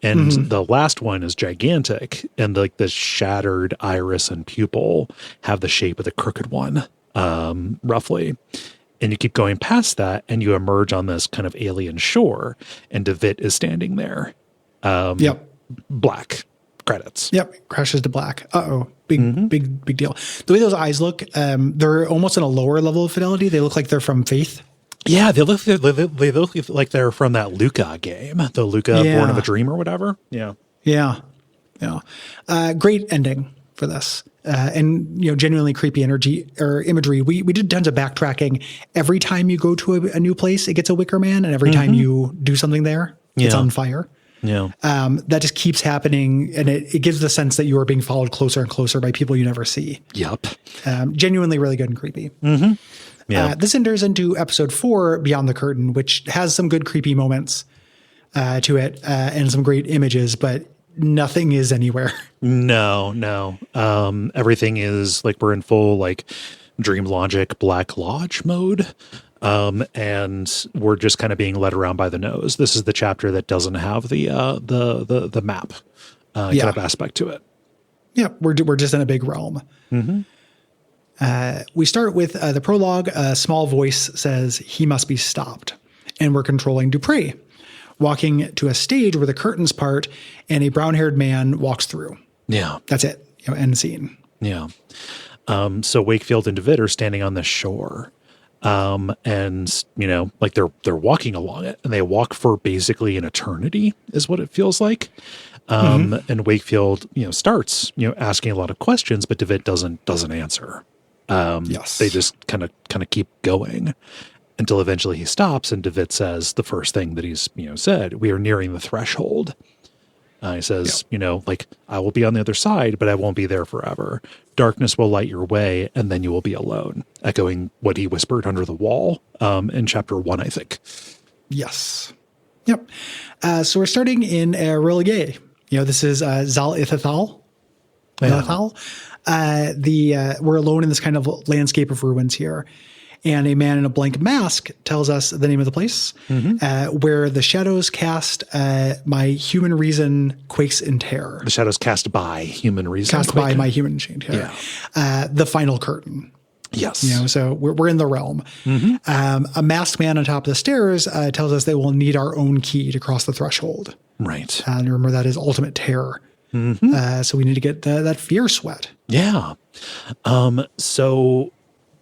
And the last one is gigantic. And like the shattered iris and pupil have the shape of the crooked one, roughly. And you keep going past that and you emerge on this kind of alien shore and DeVitt is standing there. Black. Credits. Yep. Crashes to black. Big deal. The way those eyes look, they're almost in a lower level of fidelity. They look like they're from Faith. Yeah, they look like they're from that Luca game, the Luca Born of a Dream or whatever. Yeah. Great ending for this. And genuinely creepy energy or imagery. We did tons of backtracking. Every time you go to a new place, it gets a Wicker Man, and every time you do something there, it's on fire. Yeah. That just keeps happening, and it gives the sense that you are being followed closer and closer by people you never see. Yep. Genuinely really good and creepy. Yeah. This enters into episode 4, Beyond the Curtain, which has some good creepy moments to it and some great images, but nothing is anywhere. No. Everything is like we're in full like Dream Logic Black Lodge mode. And we're just kind of being led around by the nose. This is the chapter that doesn't have the map kind of aspect to it. Yeah, we're just in a big realm. We start with the prologue. A small voice says, "He must be stopped," and we're controlling Dupree, walking to a stage where the curtains part and a brown-haired man walks through. Yeah, that's it. End scene. Yeah. So Wakefield and DeVitt are standing on the shore. And like they're walking along it and they walk for basically an eternity is what it feels like. And Wakefield, starts, asking a lot of questions, but DeVitt doesn't answer. They just kind of keep going until eventually he stops and DeVitt says the first thing that he's, said, "We are nearing the threshold." He says, "I will be on the other side, but I won't be there forever. Darkness will light your way, and then you will be alone," echoing what he whispered under the wall in chapter 1, I think. Yes. Yep. So we're starting in Religay. This is Zal Ithethal. We're alone in this kind of landscape of ruins here. And a man in a blank mask tells us the name of the place, where the shadows cast my human reason quakes in terror. The shadows cast by human reason. Cast by my human reason. Yeah. The final curtain. Yes. So we're in the realm. A masked man on top of the stairs tells us that we'll need our own key to cross the threshold. Right. And remember, that is ultimate terror. So we need to get that fear sweat. Yeah. So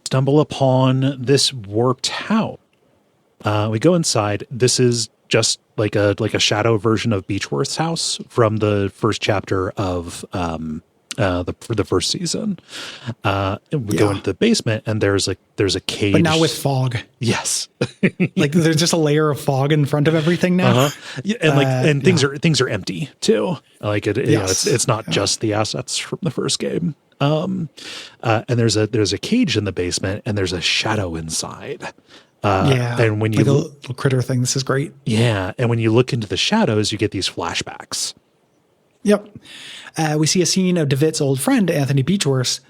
stumble upon this warped house. We go inside. This is just like a shadow version of Beechworth's house from the first chapter of the first season. We go into the basement, and there's a cage, but now with fog. Yes, like there's just a layer of fog in front of everything now. Yeah, and things are empty too. Like it's not just the assets from the first game. And there's a cage in the basement, and there's a shadow inside. And when you like a little critter thing, this is great. Yeah, and when you look into the shadows, you get these flashbacks. Yep. We see a scene of DeWitt's old friend, Anthony Beechworth,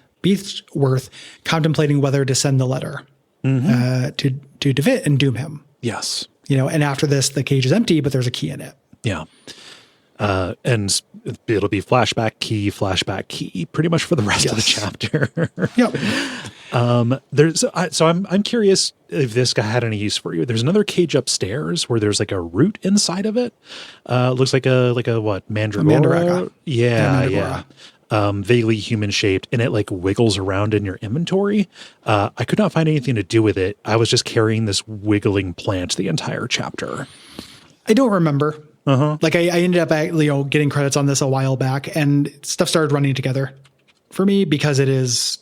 contemplating whether to send the letter to DeWitt and doom him. Yes. And after this, the cage is empty, but there's a key in it. Yeah. And it'll be flashback key pretty much for the rest of the chapter. Yep. I'm curious if this guy had any use for you. There's another cage upstairs where there's like a root inside of it. Looks like a what? Mandragora. Yeah. Vaguely human shaped, and it like wiggles around in your inventory. I could not find anything to do with it. I was just carrying this wiggling plant the entire chapter. I don't remember. Like I ended up getting credits on this a while back, and stuff started running together for me because it is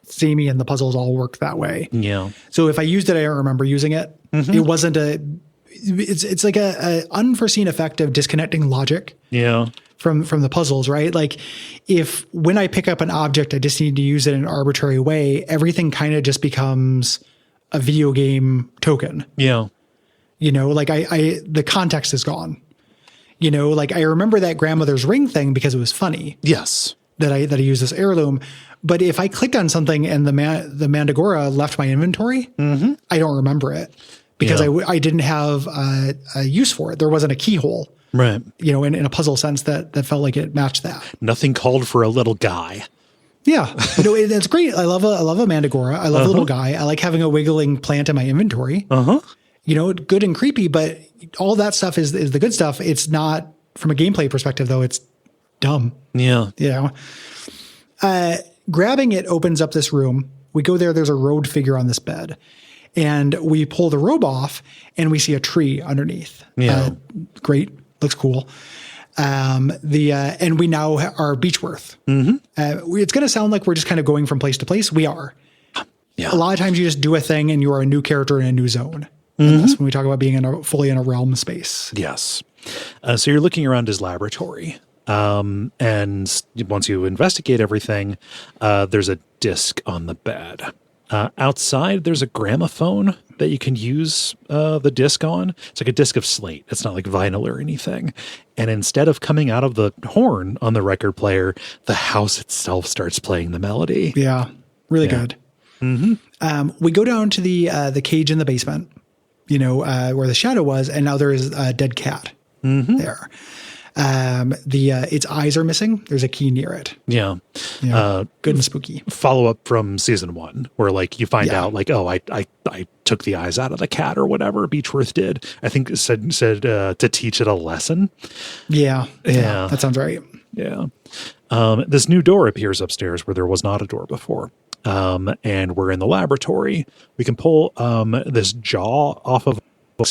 samey and the puzzles all work that way. Yeah. So if I used it, I don't remember using it. It wasn't it's like a unforeseen effect of disconnecting logic. Yeah. From the puzzles, right? Like if when I pick up an object, I just need to use it in an arbitrary way, everything kind of just becomes a video game token. Yeah. Like the context is gone. Like I remember that grandmother's ring thing because it was funny. Yes. That I used this heirloom. But if I clicked on something and the Mandragora left my inventory, I don't remember it because I didn't have a use for it. There wasn't a keyhole. Right. In a puzzle sense that felt like it matched that. Nothing called for a little guy. Yeah. It's great. I love a Mandragora. I love a little guy. I like having a wiggling plant in my inventory. Good and creepy, but all that stuff is the good stuff. It's not from a gameplay perspective though. It's dumb. Yeah. Grabbing it opens up this room. We go there. There's a robed figure on this bed. And we pull the robe off and we see a tree underneath. Yeah. Great. Looks cool. And we now are Beechworth. It's going to sound like we're just kind of going from place to place. We are. Yeah. A lot of times you just do a thing and you are a new character in a new zone. And that's when we talk about being fully in a realm space. Yes. So you're looking around his laboratory. And once you investigate everything, there's a disc on the bed. Outside, there's a gramophone that you can use the disc on. It's like a disc of slate. It's not like vinyl or anything. And instead of coming out of the horn on the record player, the house itself starts playing the melody. Yeah, really good. We go down to the cage in the basement, where the shadow was, and now there is a dead cat there. Its eyes are missing. There's a key near it. Yeah. Good and spooky. Follow up from season 1 where like you find out like, oh, I took the eyes out of the cat or whatever Beechworth did. I think it said to teach it a lesson. Yeah. That sounds right. Yeah. This new door appears upstairs where there was not a door before. And we're in the laboratory. We can pull this jaw off of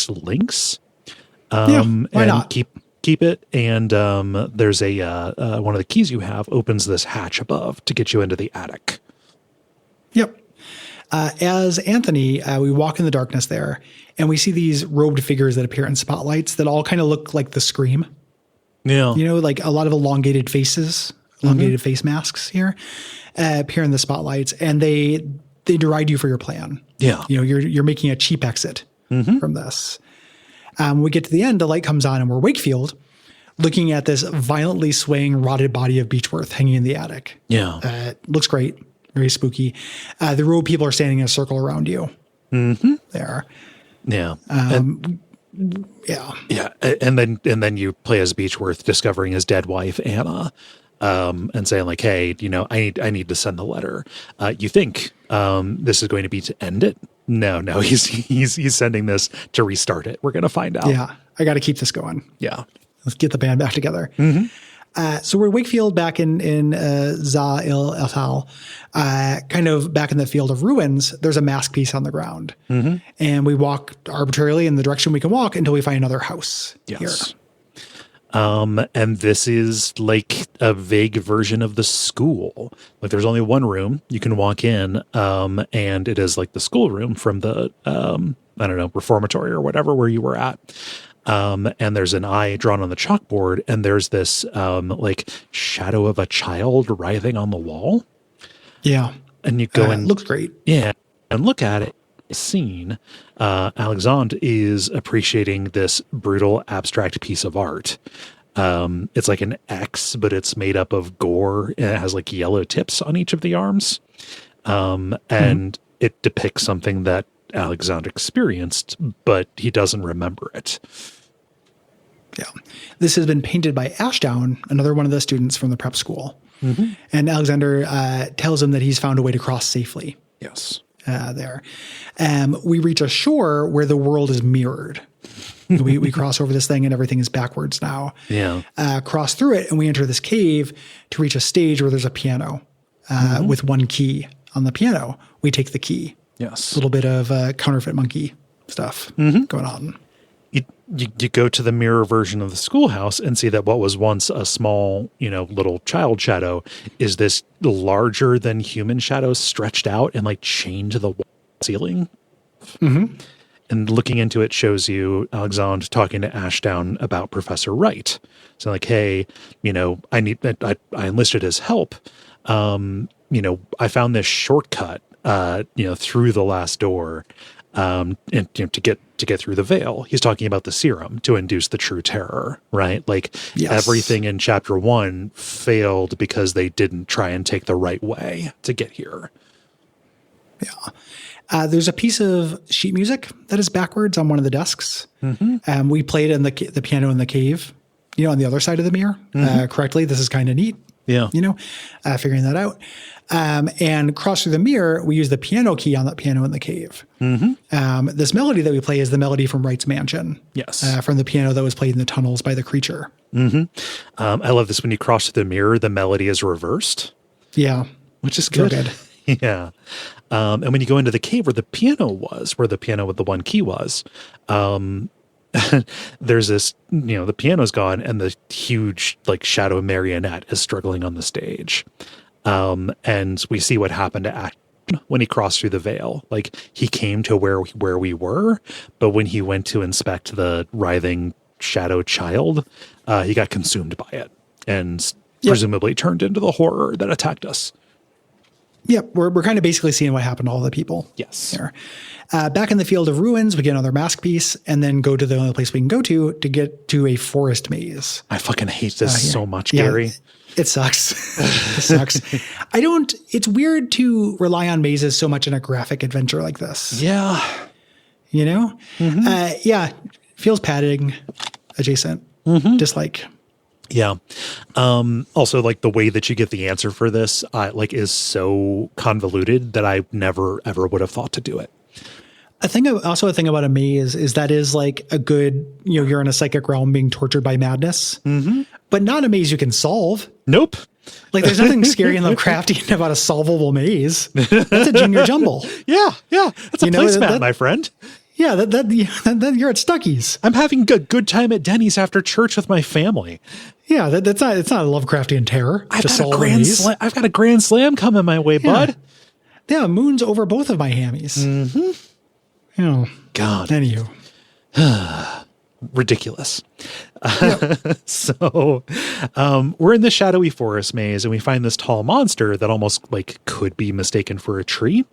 links. Why not? Keep it, and there's one of the keys you have opens this hatch above to get you into the attic. Yep. As Anthony, we walk in the darkness there, and we see these robed figures that appear in spotlights that all kind of look like the Scream. Yeah. Like a lot of elongated faces, elongated face masks here appear in the spotlights, and they deride you for your plan. Yeah. You're making a cheap exit from this. We get to the end, the light comes on, and we're Wakefield looking at this violently swaying, rotted body of Beechworth hanging in the attic. Yeah. Looks great. Very spooky. The row of people are standing in a circle around you. There. Yeah. Yeah. Yeah. And then you play as Beechworth discovering his dead wife, Anna. and saying like, hey, I need to send the letter. You think this is going to be to end it? No, he's sending this to restart it. We're going to find out. Yeah, I got to keep this going. Yeah. Let's get the band back together. So we're Wakefield back in Za Il Etal, kind of back in the field of ruins. There's a mask piece on the ground. And we walk arbitrarily in the direction we can walk until we find another house here. And this is like a vague version of the school. Like there's only one room you can walk in, and it is like the schoolroom from the, I don't know, reformatory or whatever, where you were at. And there's an eye drawn on the chalkboard, and there's this, like shadow of a child writhing on the wall. Yeah. And you go and looks great. Yeah. And look at it. Scene. Alexandre is appreciating this brutal abstract piece of art. It's like an X, but it's made up of gore, and it has like yellow tips on each of the arms. And it depicts something that Alexandre experienced, but he doesn't remember it. Yeah. This has been painted by Ashdown, another one of the students from the prep school. And Alexander tells him that he's found a way to cross safely. Yes. There. We reach a shore where the world is mirrored. We cross over this thing and everything is backwards now. Yeah. Cross through it and we enter this cave to reach a stage where there's a piano with one key on the piano. We take the key. Yes. A little bit of counterfeit monkey stuff going on. You go to the mirror version of the schoolhouse and see that what was once a small, little child shadow is this larger than human shadow stretched out and like chained to the ceiling. And looking into it shows you Alexandre talking to Ashdown about Professor Wright. So like, hey, I enlisted his help. I found this shortcut, through the last door. And to get through the veil. He's talking about the serum to induce the true terror, right? Like everything in chapter 1 failed because they didn't try and take the right way to get here. Yeah. There's a piece of sheet music that is backwards on one of the desks. We played in the piano in the cave, on the other side of the mirror correctly. This is kind of neat. Yeah. Figuring that out. And cross through the mirror, we use the piano key on that piano in the cave. This melody that we play is the melody from Wright's Mansion. Yes. From the piano that was played in the tunnels by the creature. I love this. When you cross through the mirror, the melody is reversed. Yeah. Which is good. Yeah. And when you go into the cave where the piano was, where the piano with the one key was, there's this, the piano's gone and the huge like shadow marionette is struggling on the stage. And we see what happened to Ashton when he crossed through the veil. Like he came to where we were, but when he went to inspect the writhing shadow child, he got consumed by it and presumably turned into the horror that attacked us. Yep, we're kind of basically seeing what happened to all the people. Yes. There. Back in the field of ruins, we get another mask piece and then go to the only place we can go to get to a forest maze. I fucking hate this so much, Gary. It sucks. It sucks. It's weird to rely on mazes so much in a graphic adventure like this. Yeah. Feels padding adjacent. Dislike. Yeah. Also, like the way that you get the answer for this, is so convoluted that I never ever would have thought to do it. A thing about a maze is that is like a good, you're in a psychic realm being tortured by madness, but not a maze you can solve. Nope. Like there's nothing scary and Lovecraftian about a solvable maze. That's a junior jumble. Yeah. That's a placemat, my friend. Yeah, that you're at Stuckey's. I'm having a good time at Denny's after church with my family. Yeah, it's not a Lovecraftian terror. I've got a grand slam coming my way, bud. Yeah, moon's over both of my hammies. God. Anywho. Ridiculous. So we're in the shadowy forest maze and we find this tall monster that almost could be mistaken for a tree.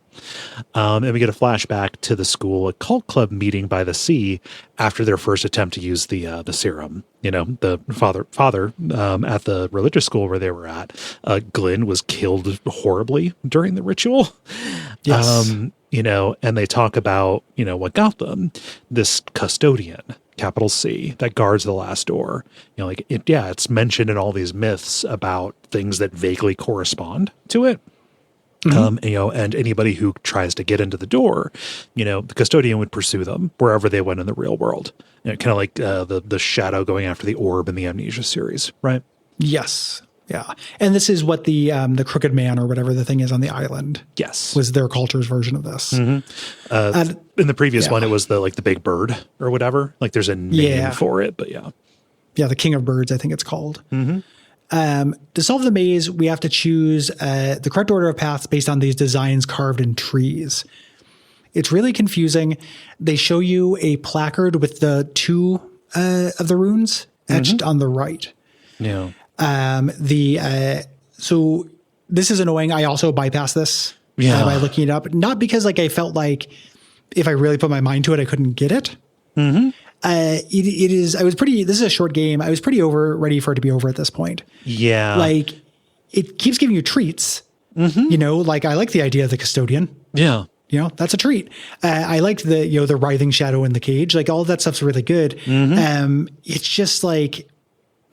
And we get a flashback to the school, a cult club meeting by the sea after their first attempt to use the serum. The father at the religious school where they were at, Glenn was killed horribly during the ritual. Yes. And they talk about, what got them, this custodian, capital C, that guards the last door. You know, like it's mentioned in all these myths about things that vaguely correspond to it. And, you know, and anybody who tries to get into the door, you know, the custodian would pursue them wherever they went in the real world. You know, kind of like the shadow going after the orb in the Amnesia series, right? Yes. Yeah. And this is what the Crooked Man or whatever the thing is on the island. Yes. Was their culture's version of this. In the previous one, it was the big bird or whatever. Like there's a name for it, but yeah. Yeah. The King of Birds, I think it's called. To solve the maze, we have to choose the correct order of paths based on these designs carved in trees. It's really confusing. They show you a placard with the two of the runes etched on the right. Yeah. So this is annoying. I also bypassed this by looking it up, not because like I felt like if I really put my mind to it, I couldn't get it. It is, this is a short game. I was pretty ready for it to be over at this point. Yeah. Like it keeps giving you treats, you know, like I like the idea of the custodian. Yeah. You know, that's a treat. I liked the writhing shadow in the cage. Like all of that stuff's really good. It's just like,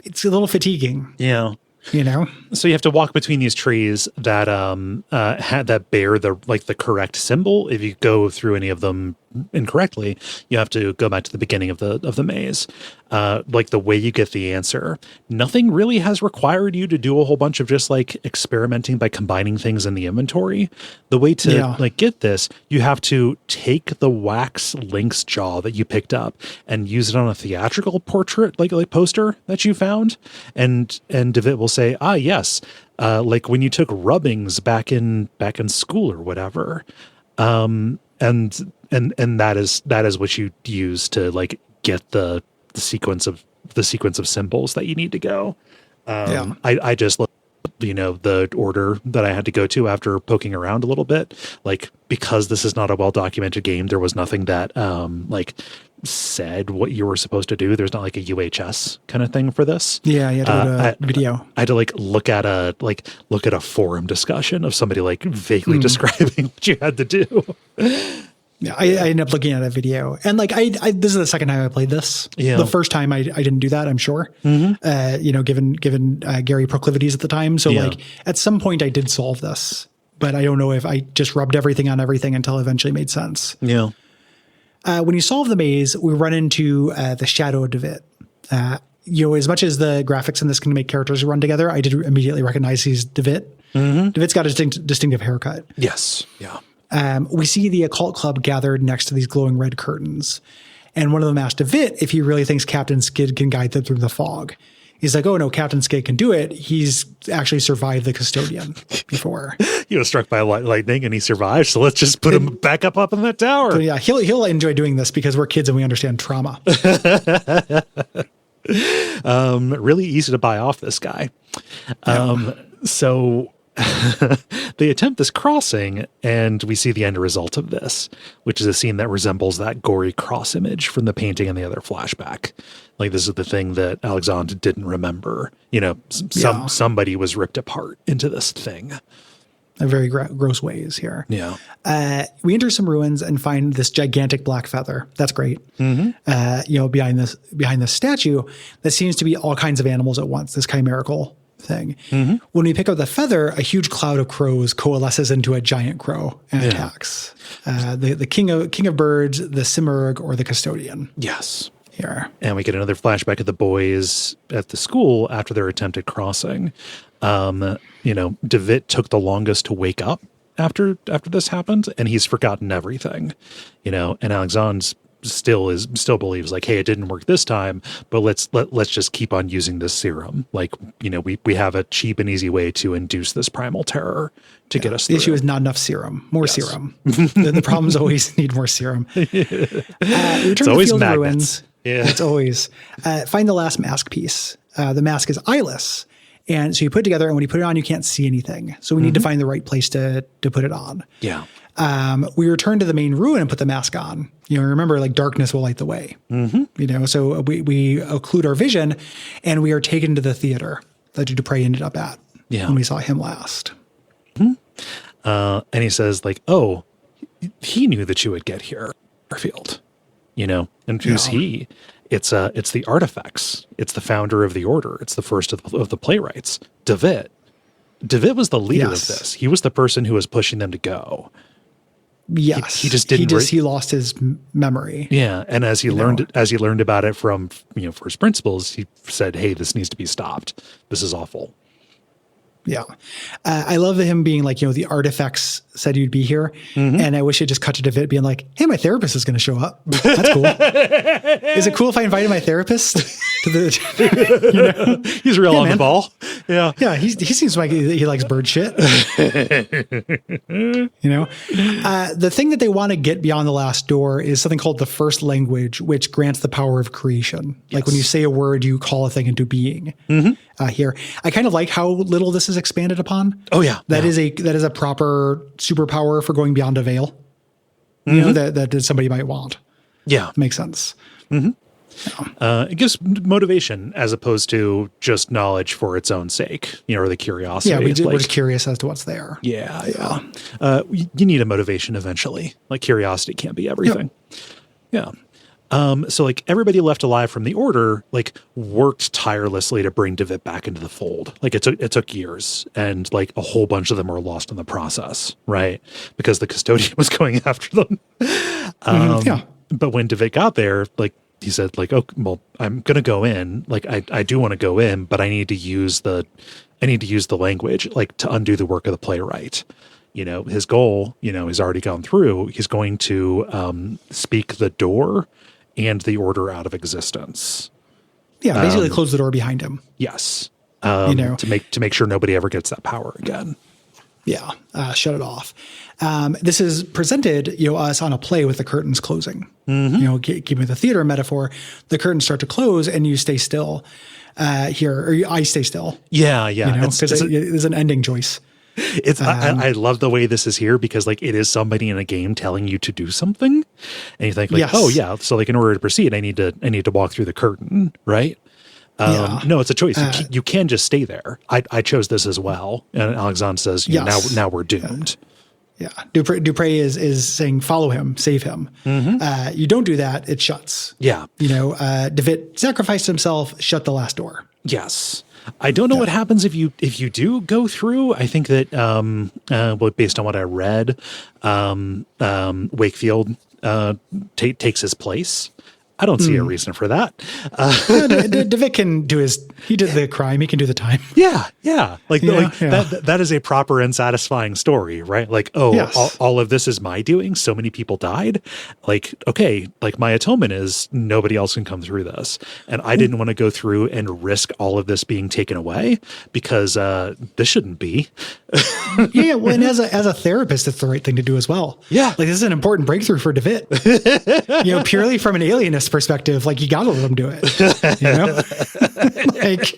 it's a little fatiguing. Yeah. You know, so you have to walk between these trees that that bear the correct symbol. If you go through any of them incorrectly, you have to go back to the beginning of the maze. Like the way you get the answer, nothing really has required you to do a whole bunch of just like experimenting by combining things in the inventory. The way to like get this, you have to take the wax lynx jaw that you picked up and use it on a theatrical portrait, like poster that you found, and David will say, yes, like when you took rubbings back in school or whatever, and that is what you use to like get the sequence of symbols that you need to go. I just looked, you know, the order that I had to go to after poking around a little bit, like because this is not a well documented game, there was nothing that like said what you were supposed to do. There's not like a UHS kind of thing for this. Yeah, you had to go to video. I had to like look at a forum discussion of somebody like vaguely describing what you had to do. Yeah, I ended up looking at a video, and like this is the second time I played this. Yeah. The first time I didn't do that, I'm sure. You know, given Gary proclivities at the time, so like at some point I did solve this, but I don't know if I just rubbed everything on everything until it eventually made sense. Yeah. When you solve the maze, we run into the Shadow of David. You know, as much as the graphics in this can make characters run together, I did immediately recognize he's David. David's got a distinctive haircut. Yes. Yeah. We see the occult club gathered next to these glowing red curtains. And one of them asked David if he really thinks Captain Skid can guide them through the fog. He's like, oh, no, Captain Skid can do it. He's actually survived the custodian before. He was struck by lightning and he survived. So let's just put him back up in that tower. So yeah, he'll enjoy doing this because we're kids and we understand trauma. Really easy to buy off this guy. So they attempt this crossing, and we see the end result of this, which is a scene that resembles that gory cross image from the painting in the other flashback. Like this is the thing that Alexandre didn't remember. You know, somebody was ripped apart into this thing. In very gross ways here. Yeah. We enter some ruins and find this gigantic black feather. That's great. You know, behind this statue that seems to be all kinds of animals at once, this chimerical thing. When we pick up the feather, a huge cloud of crows coalesces into a giant crow and attacks. The king of birds, the Simurg, or the custodian. Yes. Here. And we get another flashback of the boys at the school after their attempted crossing. You know, David took the longest to wake up after this happened, and he's forgotten everything. You know, and Alexandre still believes like, hey, it didn't work this time, but let's just keep on using this serum. Like, you know, we have a cheap and easy way to induce this primal terror to get us through. The issue is not enough serum. More serum. The problems always need more serum. We return to the field of ruins. Yeah. It's always find the last mask piece. The mask is eyeless. And so you put it together, and when you put it on, you can't see anything. So we need to find the right place to put it on. Yeah. We return to the main ruin and put the mask on. You know, remember, like darkness will light the way. You know, so we occlude our vision, and we are taken to the theater that Dupre ended up at when we saw him last. And he says, like, oh, he knew that you would get here, Garfield. You know, and who's he? It's the artifacts. It's the founder of the order. It's the first of the playwrights. David was the leader of this. He was the person who was pushing them to go. Yes, he just didn't. He lost his memory. Yeah, and as he learned about it from first principles, he said, "Hey, this needs to be stopped. This is awful." Yeah. I love him being like, the artifacts said you'd be here. And I wish it just cut to David being like, hey, my therapist is going to show up. That's cool. Is it cool if I invited my therapist to the, he's real on the ball. Yeah. Yeah. He seems like he likes bird shit. The thing that they want to get beyond the last door is something called the first language, which grants the power of creation. Yes. Like when you say a word, you call a thing into being. Here, I kind of like how little this is expanded upon. Oh yeah, that is a proper superpower for going beyond a veil. That somebody might want. Yeah, makes sense. It gives motivation as opposed to just knowledge for its own sake, or the curiosity. Yeah, we're just curious as to what's there. Yeah. You need a motivation eventually. Like curiosity can't be everything. Yep. Yeah. So like everybody left alive from the order, like worked tirelessly to bring David back into the fold. Like it took years, and like a whole bunch of them were lost in the process, right? Because the custodian was going after them. But when David got there, like he said, like, oh, well, I'm going to go in. Like I do want to go in, but I need to use the language, like to undo the work of the playwright. His goal, he's already gone through. He's going to speak the door and the order out of existence. Yeah, basically close the door behind him. Yes, to make sure nobody ever gets that power again. Yeah, shut it off. This is presented, us on a play with the curtains closing. Keeping with the theater metaphor, the curtains start to close and you stay still here, or I stay still. Yeah. Because there's an ending choice. I love the way this is here because like it is somebody in a game telling you to do something, and you think like, oh yeah, so like in order to proceed, I need to walk through the curtain, right? No, it's a choice. You can just stay there. I chose this as well, and Alexandre says, now we're doomed. Yeah, Dupre is saying follow him, save him. You don't do that, it shuts. Yeah, David sacrificed himself, shut the last door. Yes. I don't know what happens if you do go through. I think that based on what I read, Wakefield takes his place. I don't see a reason for that. David can he did the crime. He can do the time. Yeah. That is a proper and satisfying story, right? Like, all of this is my doing. So many people died. Like, okay, like my atonement is nobody else can come through this. And I didn't want to go through and risk all of this being taken away because this shouldn't be. Well, and as a therapist, it's the right thing to do as well. Yeah. Like this is an important breakthrough for David. Purely from an alienist perspective, like you gotta let him do it. Like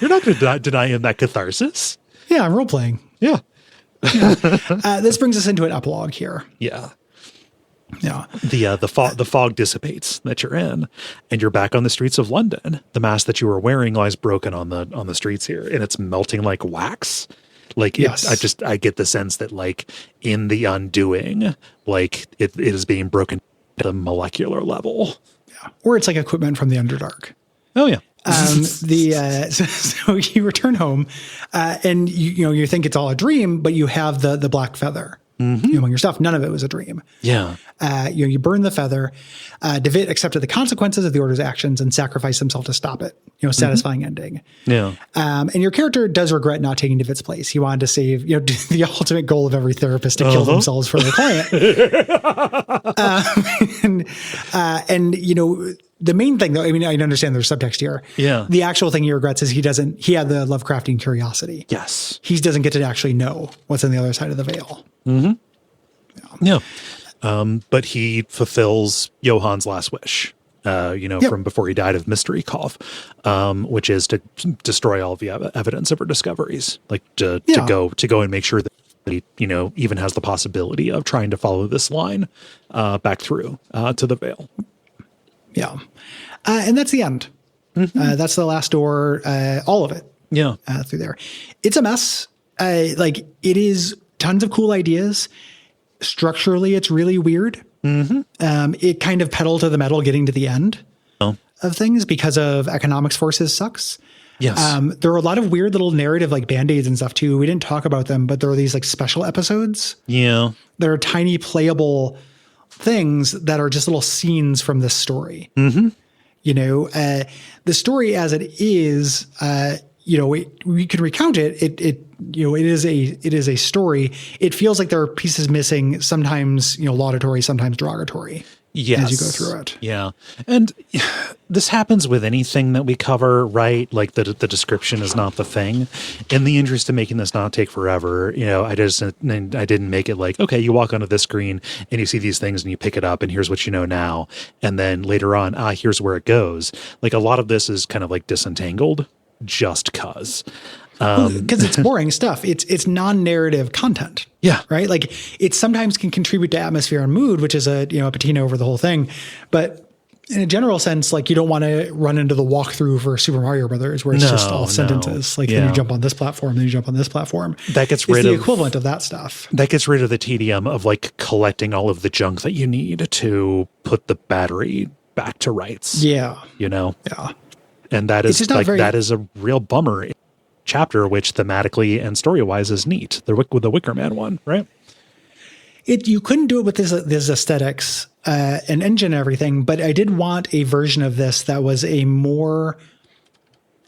you're not going to deny him that catharsis. Yeah, I'm role playing. Yeah. This brings us into an epilogue here. Yeah. Yeah. The fog dissipates that you're in, and you're back on the streets of London. The mask that you were wearing lies broken on the streets here, and it's melting like wax. Like I get the sense that like in the undoing, like it is being broken at a molecular level. Yeah. Or it's like equipment from the Underdark. Oh yeah. So you return home, and you think it's all a dream, but you have the black feather among your stuff. None of it was a dream. Yeah. You burn the feather. David accepted the consequences of the Order's actions and sacrificed himself to stop it. Satisfying ending. Yeah. And your character does regret not taking David's place. He wanted to save, the ultimate goal of every therapist to kill themselves for their client. The main thing, though, I mean, I understand there's subtext here. Yeah. The actual thing he regrets is he had the Lovecraftian curiosity. Yes. He doesn't get to actually know what's on the other side of the veil. Yeah. But he fulfills Johann's last wish, from before he died of mystery cough, which is to destroy all of the evidence of her discoveries, like to go and make sure that he, even has the possibility of trying to follow this line back through to the veil. Yeah. And that's the end. That's the last door, all of it. Yeah. Through there. It's a mess. It is tons of cool ideas. Structurally, it's really weird. It kind of pedal to the metal getting to the end. of things because of economics forces sucks. Yes. There are a lot of weird little narrative like Band-Aids and stuff too. We didn't talk about them, but there are these like special episodes. Yeah. There are tiny playable things that are just little scenes from this story. Mm-hmm. The story as it is, we can recount it. It is a story. It feels like there are pieces missing, sometimes, laudatory, sometimes derogatory. Yes. As you go through it. Yeah. And this happens with anything that we cover, right? Like the description is not the thing. In the interest of making this not take forever, I didn't make it like, okay, you walk onto this screen and you see these things and you pick it up and here's what you know now. And then later on, here's where it goes. Like a lot of this is kind of like disentangled just cause. Because it's boring stuff. It's non-narrative content. Yeah. Right. Like it sometimes can contribute to atmosphere and mood, which is a patina over the whole thing. But in a general sense, like you don't want to run into the walkthrough for Super Mario Brothers where it's just all sentences. Like then you jump on this platform, then you jump on this platform. That gets rid of the equivalent of that stuff. That gets rid of the tedium of like collecting all of the junk that you need to put the battery back to rights. Yeah. Yeah. And that is that is a real bummer. Chapter, which thematically and story-wise is neat. With the Wicker Man one, right? You couldn't do it with this aesthetics and engine and everything, but I did want a version of this that was a more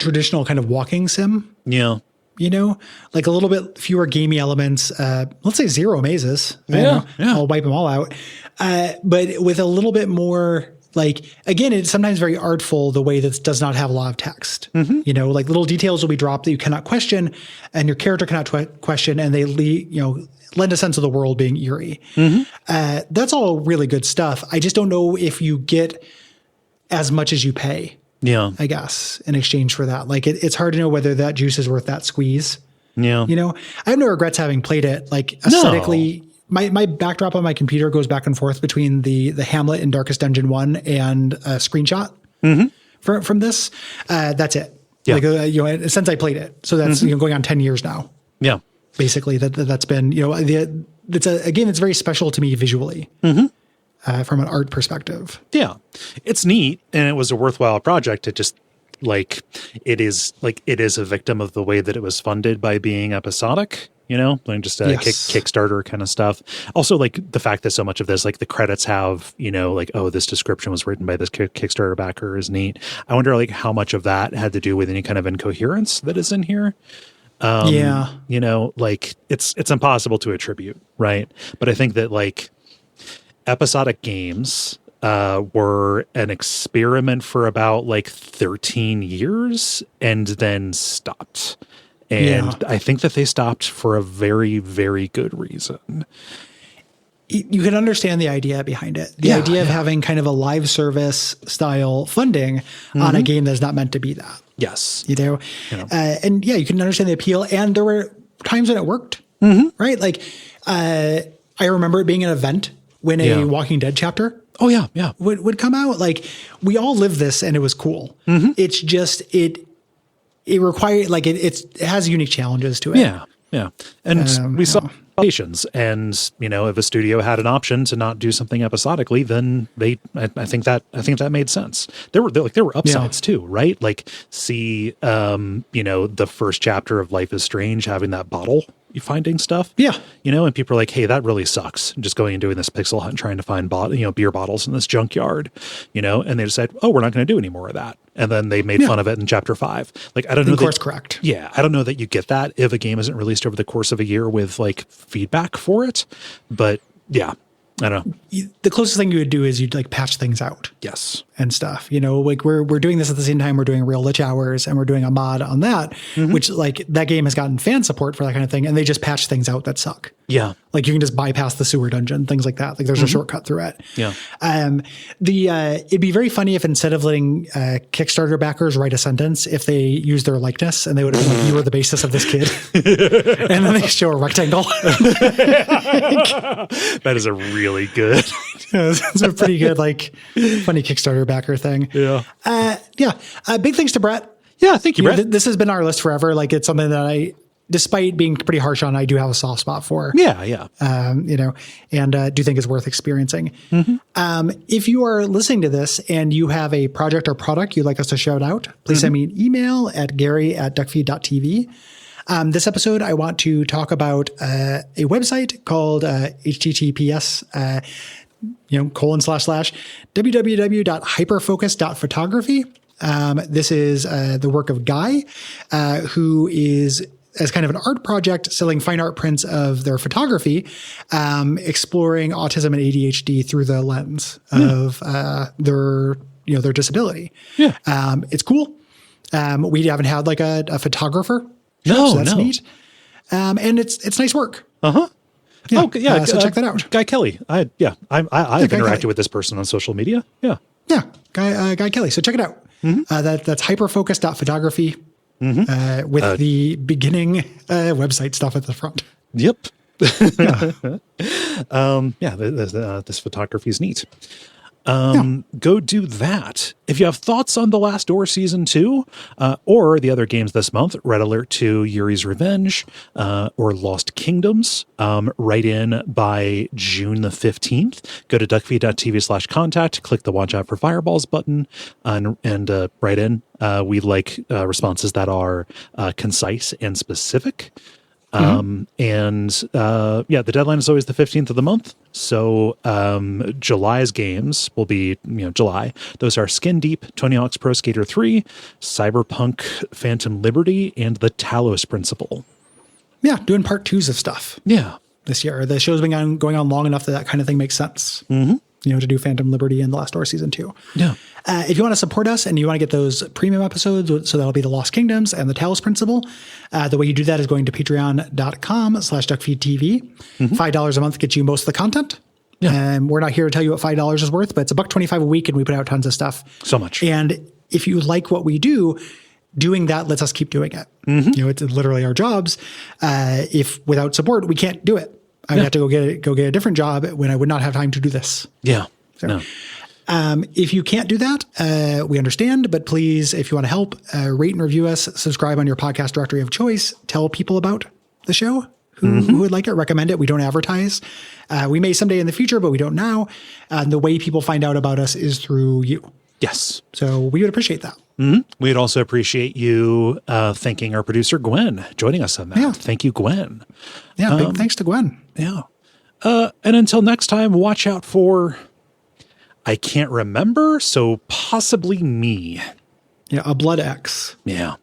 traditional kind of walking sim. Yeah. Like a little bit fewer gamey elements. Let's say 0 mazes. Yeah. I'll wipe them all out. But with a little bit more. Like, again, it's sometimes very artful the way that does not have a lot of text. Mm-hmm. Like little details will be dropped that you cannot question and your character cannot question, and they lend a sense of the world being eerie. Mm-hmm. That's all really good stuff. I just don't know if you get as much as you pay. Yeah. I guess in exchange for that. Like it's hard to know whether that juice is worth that squeeze. Yeah. I have no regrets having played it. Like aesthetically. No. My backdrop on my computer goes back and forth between the Hamlet in Darkest Dungeon 1 and a screenshot from this. That's it. Yeah. Like, since I played it. So that's going on 10 years now. Yeah. Basically, that's been, it's very special to me visually from an art perspective. Yeah. It's neat. And it was a worthwhile project. It just it is a victim of the way that it was funded by being episodic. Like just Kickstarter kind of stuff. Also, like the fact that so much of this, like the credits have, this description was written by this Kickstarter backer is neat. I wonder, like, how much of that had to do with any kind of incoherence that is in here. Like it's impossible to attribute, right? But I think that like episodic games were an experiment for about like 13 years and then stopped. And I think that they stopped for a very, very good reason. You can understand the idea behind it. The idea of having kind of a live service style funding on a game that's not meant to be that. Yes. You can understand the appeal. And there were times when it worked, right? Like, I remember it being an event when a Walking Dead chapter would come out. Like, we all lived this and it was cool. It's just, it required, like, it has unique challenges to it. Yeah. And we saw patience. And, if a studio had an option to not do something episodically, then I think that made sense. There were upsides too, right? Like see, the first chapter of Life is Strange having that bottle finding stuff. Yeah. And people are like, hey, that really sucks. Just going and doing this pixel hunt, trying to find beer bottles in this junkyard, and they decided, oh, we're not going to do any more of that. And then they made fun of it in chapter 5. Like, I don't know. Of course, correct. Yeah. I don't know that you get that if a game isn't released over the course of a year with like feedback for it. But yeah, I don't know. The closest thing you would do is you'd like patch things out. Yes. And stuff, like we're doing this at the same time we're doing Real Lich Hours and we're doing a mod on that, which like that game has gotten fan support for that kind of thing. And they just patch things out that suck. Yeah. Like you can just bypass the sewer dungeon, things like that. Like there's a shortcut through it. Yeah. It'd be very funny if instead of letting Kickstarter backers write a sentence, if they use their likeness and they would have been like, you were the basis of this kid. And then they show a rectangle. That is a really good. It's a pretty good, like funny Kickstarter backer thing. Yeah. Big thanks to Brett. Yeah. Thank you, Brett. This has been our list forever. Like it's something that despite being pretty harsh on, I do have a soft spot for. Yeah. And do think it's worth experiencing. If you are listening to this and you have a project or product you'd like us to shout out, please send me an email at gary@duckfeed.tv. This episode, I want to talk about a website called https ://www.hyperfocus.photography. This is the work of Guy, who is, as kind of an art project, selling fine art prints of their photography, exploring autism and ADHD through the lens of their disability. Yeah. It's cool. We haven't had like a photographer. No, so that's neat. And it's nice work. Uh-huh. Yeah. Oh, yeah. So check that out. Guy Kelly. I've interacted Kelly. with this person on social media. Yeah. Yeah. Guy Kelly. So check it out. That's hyperfocus.photography with the beginning website stuff at the front. Yep. Yeah. This photography is neat. Go do that. If you have thoughts on The Last Door Season 2 or the other games this month, Red Alert 2, Yuri's Revenge, or Lost Kingdoms, write in by June the 15th. Go to duckfeed.tv/contact, click the Watch Out for Fireballs button, and write in. We like responses that are concise and specific. The deadline is always the 15th of the month. So July's games will be, July. Those are Skin Deep, Tony Hawk's Pro Skater 3, Cyberpunk Phantom Liberty, and The Talos Principle. Yeah, doing part 2s of stuff. Yeah. This year. The show's been going on long enough that kind of thing makes sense. To do Phantom Liberty and The Last Door Season 2. Yeah. If you want to support us and you want to get those premium episodes, so that'll be The Lost Kingdoms and The Talos Principle, the way you do that is going to patreon.com/duckfeedtv. $5 a month gets you most of the content. Yeah. And we're not here to tell you what $5 is worth, but it's $1.25 a week and we put out tons of stuff. So much. And if you like what we do, doing that lets us keep doing it. It's literally our jobs. If without support, we can't do it. I would have to go get a different job when I would not have time to do this. Yeah. So, no. If you can't do that, we understand, but please, if you want to help, rate and review us, subscribe on your podcast directory of choice, tell people about the show who would like it, recommend it. We don't advertise. We may someday in the future, but we don't now. And the way people find out about us is through you. Yes. So we would appreciate that. We'd also appreciate you thanking our producer, Gwen, joining us on that. Yeah. Thank you, Gwen. Yeah, big thanks to Gwen. Yeah. And until next time, watch out for, I can't remember, so possibly me. Yeah, a Blood X. Yeah.